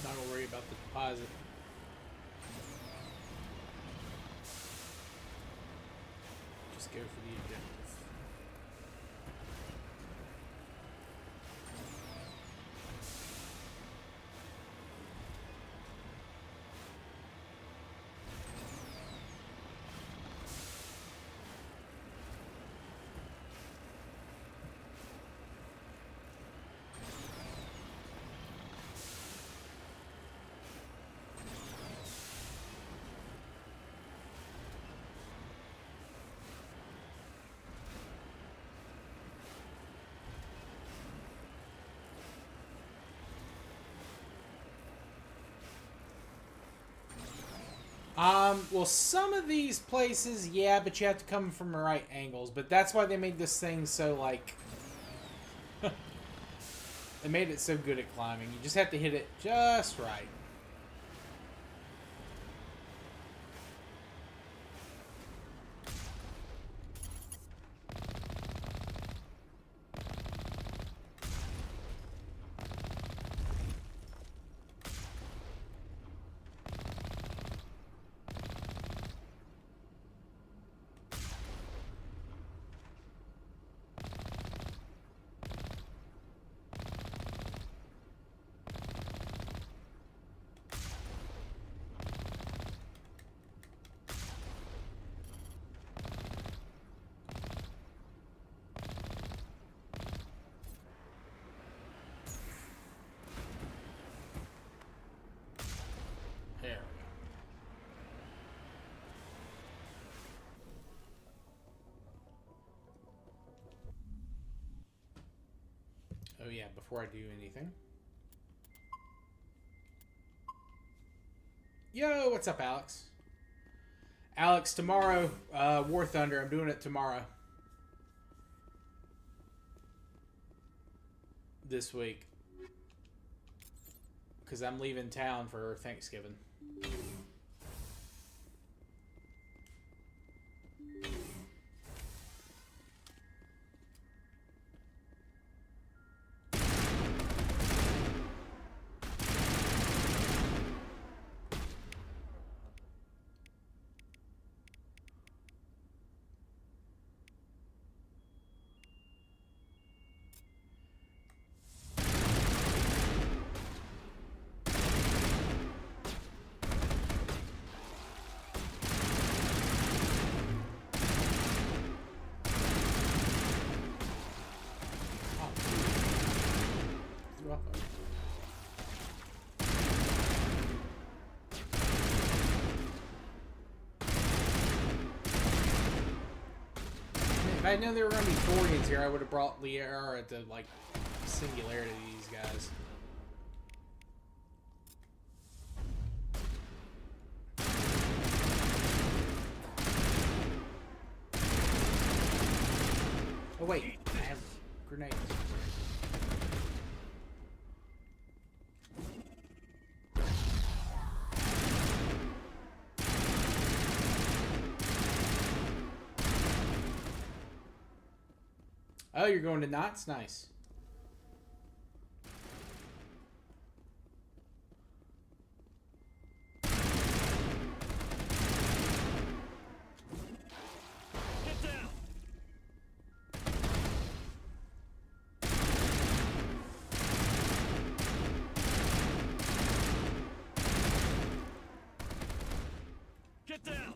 Not gonna worry about the deposit. Just go for the objective. Well, some of these places, yeah, but you have to come from the right angles. But that's why they made this thing so, like... they made it so good at climbing. You just have to hit it just right. yeah, before I do anything. Yo, what's up, Alex? Alex, tomorrow, War Thunder. I'm doing it tomorrow. This week. Because I'm leaving town for Thanksgiving. If I know there were going to be Thorians here, I would have brought Liara to, like, singularity to these guys. Oh, wait. I have grenades. Oh, you're going to Knots? Nice. Get down! Get down!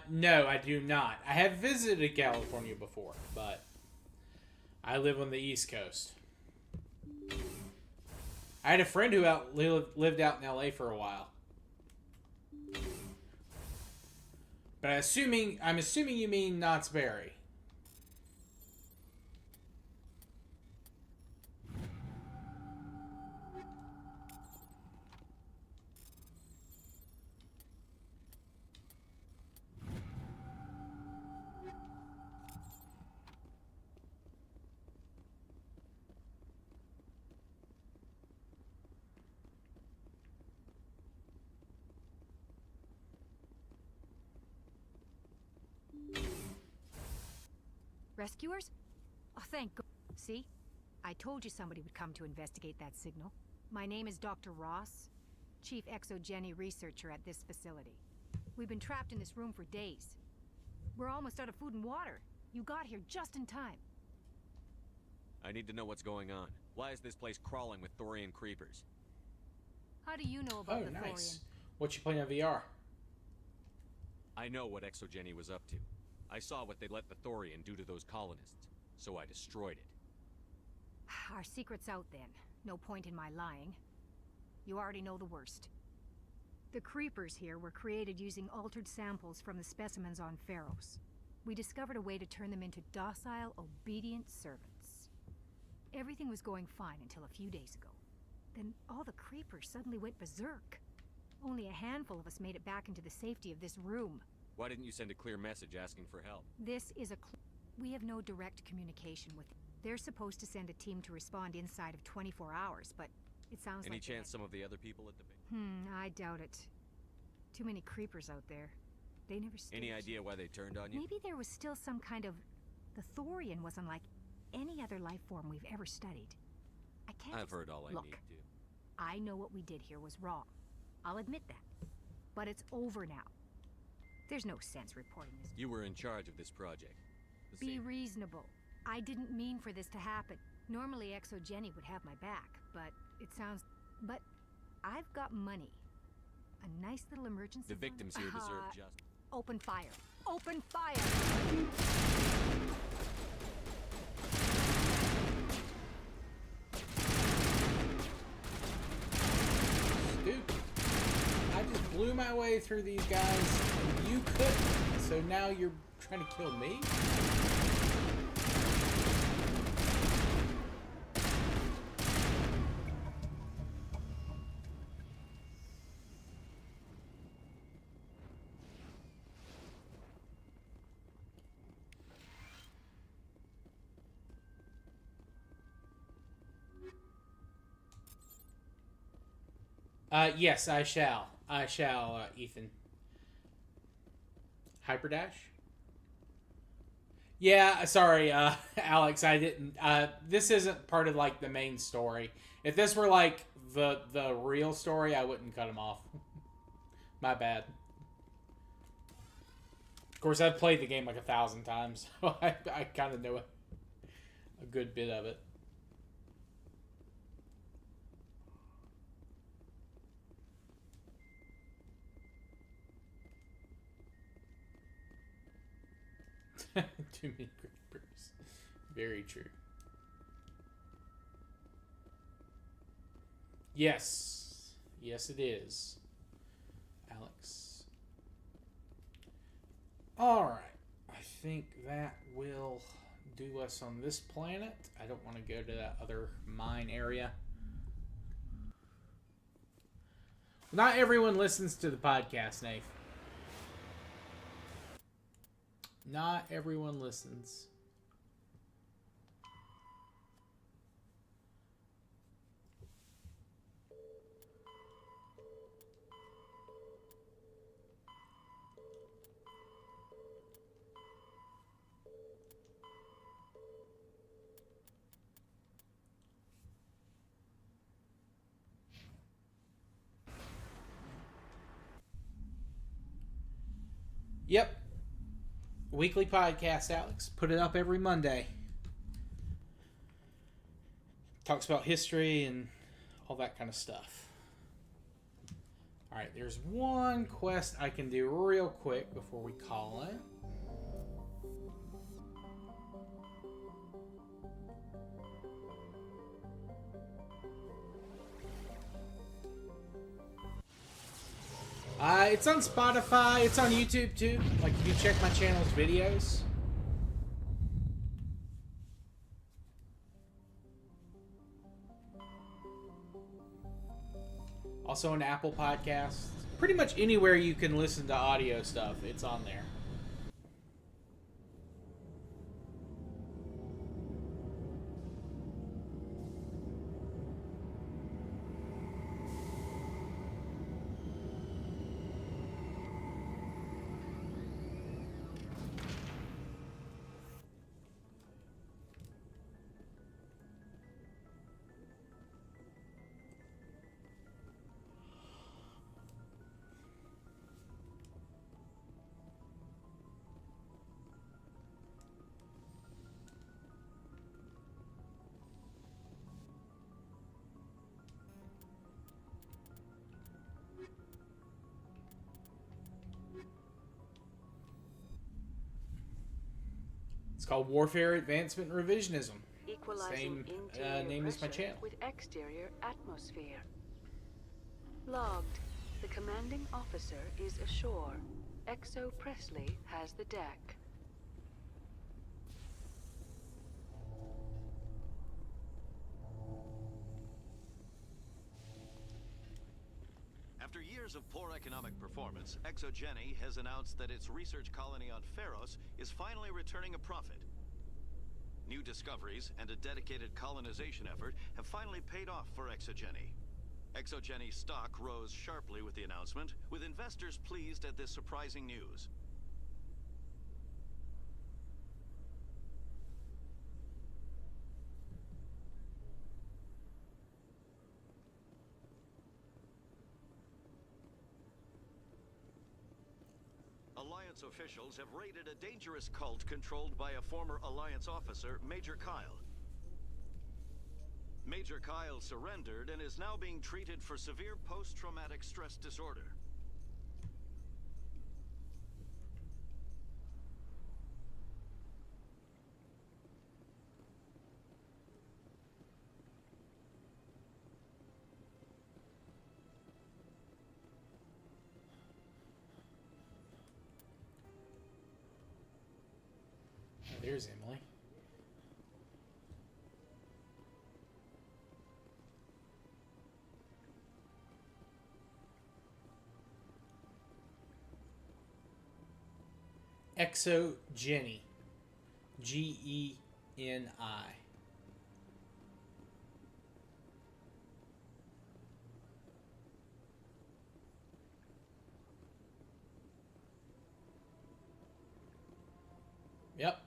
No, I do not. I have visited California before, but I live on the East Coast. I had a friend who lived out in LA for a while. But I'm assuming you mean Knott's Berry. Rescuers? Oh, thank God. See? I told you somebody would come to investigate that signal. My name is Dr. Ross, Chief Exogeny Researcher at this facility. We've been trapped in this room for days. We're almost out of food and water. You got here just in time. I need to know what's going on. Why is this place crawling with Thorian creepers? How do you know about Oh, the nice. Thorian? What you playing on VR? I know what Exogeny was up to. I saw what they let the Thorian do to those colonists, so I destroyed it. Our secret's out then. No point in my lying. You already know the worst. The creepers here were created using altered samples from the specimens on Pharos. We discovered a way to turn them into docile, obedient servants. Everything was going fine until a few days ago. Then all the creepers suddenly went berserk. Only a handful of us made it back into the safety of this room. Why didn't you send a clear message asking for help? This is we have no direct communication with them. They're supposed to send a team to respond inside of 24 hours, but it sounds Any like... chance some of the other people at the base? I doubt it. Too many creepers out there. They never stayed. Any idea why they turned on you? Maybe there was still some kind of... The Thorian was unlike any other life form we've ever studied. I can't... I've heard all I Look, need to. I know what we did here was wrong. I'll admit that. But it's over now. There's no sense reporting this. You were in charge of this project. Be reasonable. I didn't mean for this to happen. Normally, Exo Jenny would have my back, but it sounds... But I've got money. A nice little emergency The fund. victims here deserve justice. Open fire. Open fire! Stupid. I just blew my way through these guys, and you couldn't. So now you're trying to kill me? Yes, I shall. I shall, Ethan. Hyperdash? Yeah, sorry, Alex, I didn't. This isn't part of, like, the main story. If this were, like, the real story, I wouldn't cut him off. My bad. Of course, I've played the game like 1,000 times, so I kind of know a good bit of it. Too many creepers. Very true. Yes. Yes, it is. Alex. Alright. I think that will do us on this planet. I don't want to go to that other mine area. Not everyone listens to the podcast, Nath. Not everyone listens. Yep. Weekly podcast, Alex. Put it up every Monday. Talks about history and all that kind of stuff. Alright, there's one quest I can do real quick before we call it. It's on Spotify. It's on YouTube too. Like, you can check my channel's videos. Also on Apple Podcasts. Pretty much anywhere you can listen to audio stuff, it's on there. It's called Warfare Advancement Revisionism. Same name as my channel. With exterior atmosphere. Logged. The commanding officer is ashore. Exo Presley has the deck. After years of poor economic performance, Exo Jenny has announced that its research colony on Pharos is finally returning a profit. New discoveries and a dedicated colonization effort have finally paid off for Exo Jenny. Exo Jenny's stock rose sharply with the announcement, with investors pleased at this surprising news. Alliance officials have raided a dangerous cult controlled by a former Alliance officer, Major Kyle. Major Kyle surrendered and is now being treated for severe post-traumatic stress disorder. Oh, there's Emily. Exo Jenny. Geni. Yep.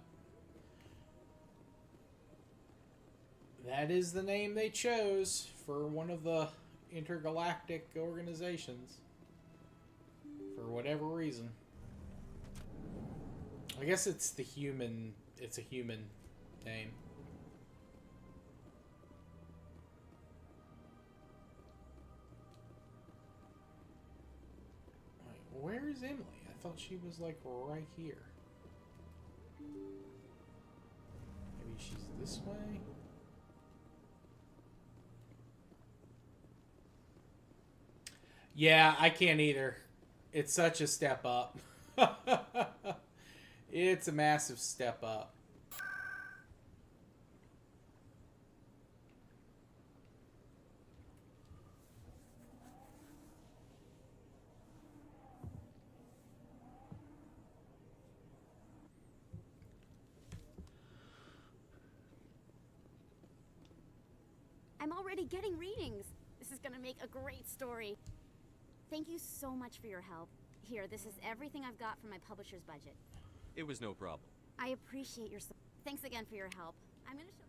That is the name they chose for one of the intergalactic organizations. For whatever reason. I guess it's a human name. Wait, where is Emily? I thought she was like right here. Maybe she's this way? Yeah, I can't either. It's such a step up. It's a massive step up. I'm already getting readings. This is gonna make a great story. Thank you so much for your help. Here, this is everything I've got from my publisher's budget. It was no problem. I appreciate your support. Thanks again for your help. I'm gonna show...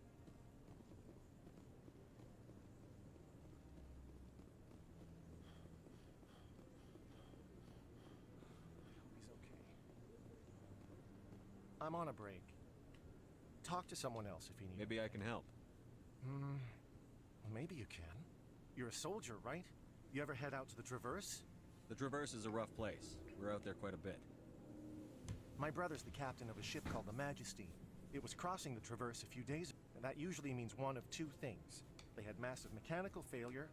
He's okay. I'm on a break. Talk to someone else if you need. Maybe I can help. Well, maybe you can. You're a soldier, right? You ever head out to the Traverse? The Traverse is a rough place. We're out there quite a bit. My brother's the captain of a ship called the Majesty. It was crossing the Traverse a few days ago, and that usually means one of two things. They had massive mechanical failure,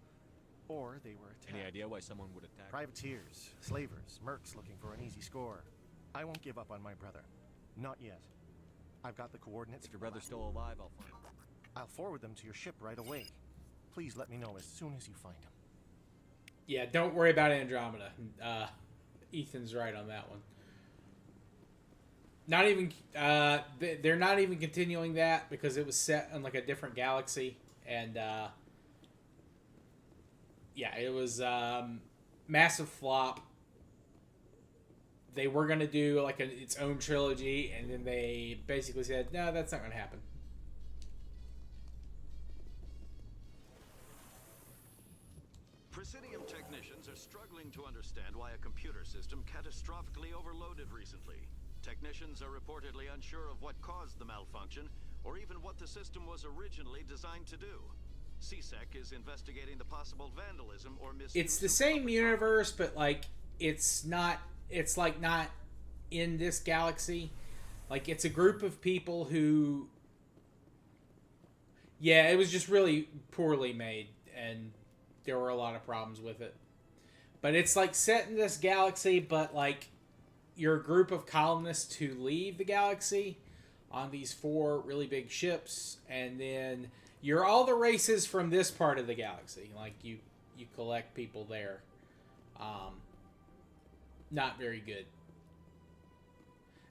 or they were attacked. Any idea why someone would attack? Privateers, slavers, mercs looking for an easy score. I won't give up on my brother. Not yet. I've got the coordinates. If your brother's still alive, I'll find him. I'll forward them to your ship right away. Please let me know as soon as you find him. Yeah, don't worry about Andromeda. Ethan's right on that one. Not even they're not even continuing that because it was set in like a different galaxy, and yeah, it was massive flop. They were gonna do like its own trilogy, and then they basically said, no, that's not gonna happen. Presidium technicians are struggling to understand why a computer system catastrophically overloaded recently. Technicians are reportedly unsure of what caused the malfunction, or even what the system was originally designed to do. CSEC is investigating the possible vandalism or misuse. It's the same universe, but like it's not. It's like not in this galaxy. Like it's a group of people who. Yeah, it was just really poorly made, and there were a lot of problems with it. But it's like set in this galaxy, but like you're a group of colonists who leave the galaxy on these 4 really big ships, and then you're all the races from this part of the galaxy. Like you collect people there. Not very good.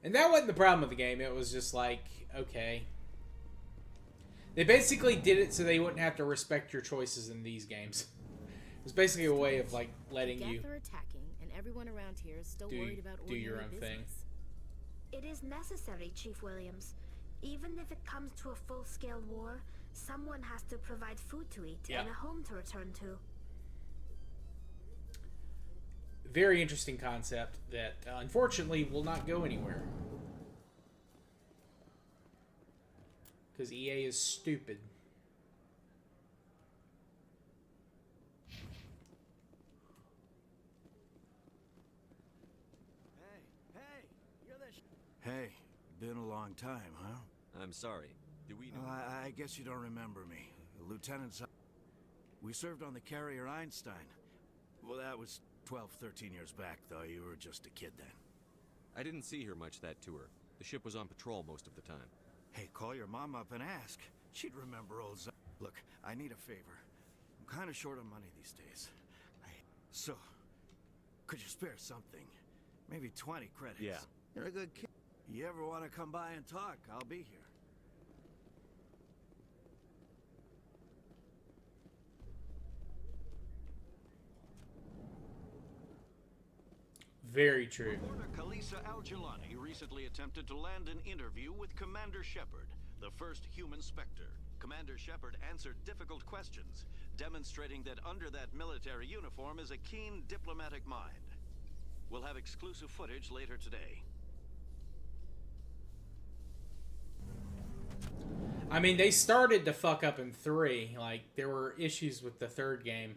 And that wasn't the problem with the game. It was just like, okay. They basically did it so they wouldn't have to respect your choices in these games. It was basically a way of like letting you Death are attacking, and everyone around here is still worried about do your ordinary own thing. business. It is necessary, Chief Williams. Even if it comes to a full-scale war, someone has to provide food to eat and a home to return to. very interesting concept that unfortunately will not go anywhere. Because EA is stupid. Hey, been a long time, huh? I'm sorry. Do we know? I guess you don't remember me. Lieutenant... We served on the carrier Einstein. Well, that was 12, 13 years back, though. You were just a kid then. I didn't see her much that tour. The ship was on patrol most of the time. Hey, call your mom up and ask. She'd remember old... Look, I need a favor. I'm kind of short on money these days. So, could you spare something? Maybe 20 credits. Yeah. You're a good kid. You ever want to come by and talk, I'll be here. Very true. Reporter Kalisa Al-Jilani recently attempted to land an interview with Commander Shepard, the first human Spectre. Commander Shepard answered difficult questions, demonstrating that under that military uniform is a keen diplomatic mind. We'll have exclusive footage later today. I mean, they started to fuck up in 3. Like, there were issues with the 3rd game.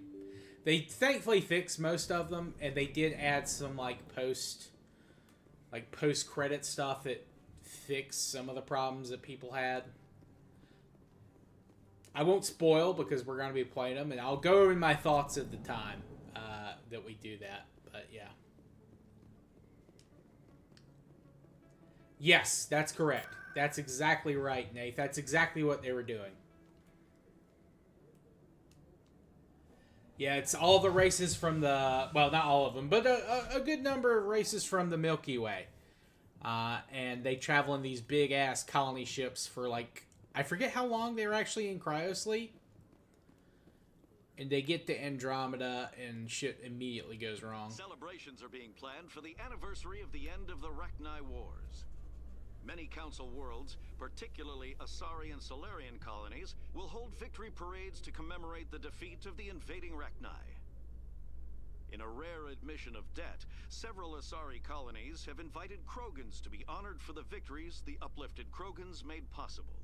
They thankfully fixed most of them, and they did add some, post-credit stuff that fixed some of the problems that people had. I won't spoil, because we're going to be playing them, and I'll go over my thoughts at the time that we do that. But, yeah. Yes, that's correct. That's exactly right, Nate. That's exactly what they were doing. Yeah, it's all the races from the... Well, not all of them, but a good number of races from the Milky Way. And they travel in these big-ass colony ships for, I forget how long they were actually in cryosleep. And they get to Andromeda, and shit immediately goes wrong. Celebrations are being planned for the anniversary of the end of the Rachni Wars. Many Council worlds, particularly Asari and Solarian colonies, will hold victory parades to commemorate the defeat of the invading Rachni. In a rare admission of debt, several Asari colonies have invited Krogans to be honored for the victories the uplifted Krogans made possible.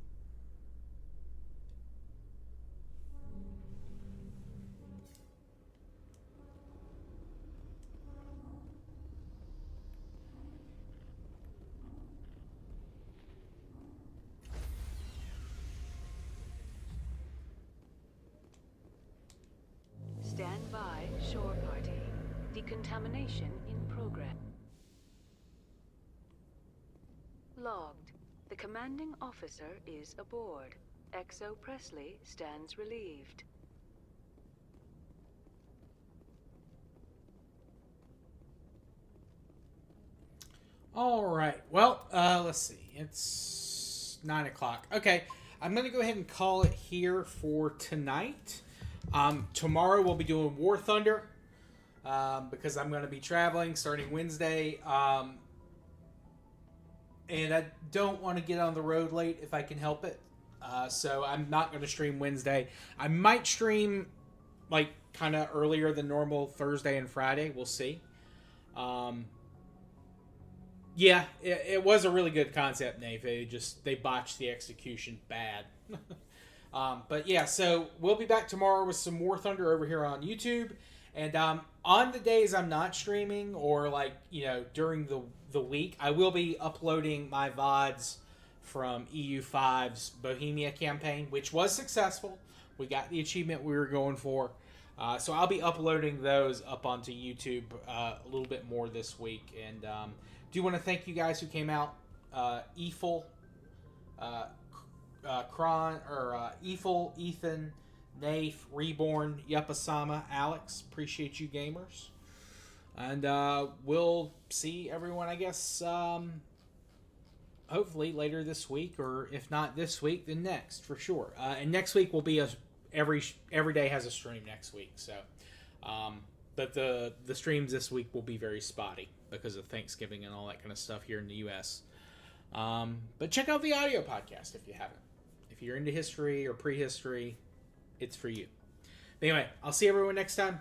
Stand by, shore party. Decontamination in progress. Logged. The commanding officer is aboard. XO Presley stands relieved. All right. Well, let's see. It's 9 o'clock. Okay. I'm going to go ahead and call it here for tonight. Tomorrow we'll be doing War Thunder because I'm going to be traveling starting Wednesday. And I don't want to get on the road late if I can help it. So I'm not going to stream Wednesday. I might stream kind of earlier than normal Thursday and Friday. We'll see. Yeah, it was a really good concept, Nave. They botched the execution bad. But yeah, so we'll be back tomorrow with some War Thunder over here on YouTube. And on the days I'm not streaming or during the week, I will be uploading my VODs from EU5's Bohemia campaign, which was successful. We got the achievement we were going for. So I'll be uploading those up onto YouTube a little bit more this week. And do want to thank you guys who came out. Efil, Efil, Ethan, Nafe, Reborn, Yuppasama, Alex. Appreciate you gamers. And we'll see everyone, I guess, hopefully later this week, or if not this week, then next, for sure. And next week will be every day has a stream next week. So, but the streams this week will be very spotty because of Thanksgiving and all that kind of stuff here in the U.S. But check out the audio podcast if you haven't. If you're into history or prehistory, it's for you. But anyway, I'll see everyone next time.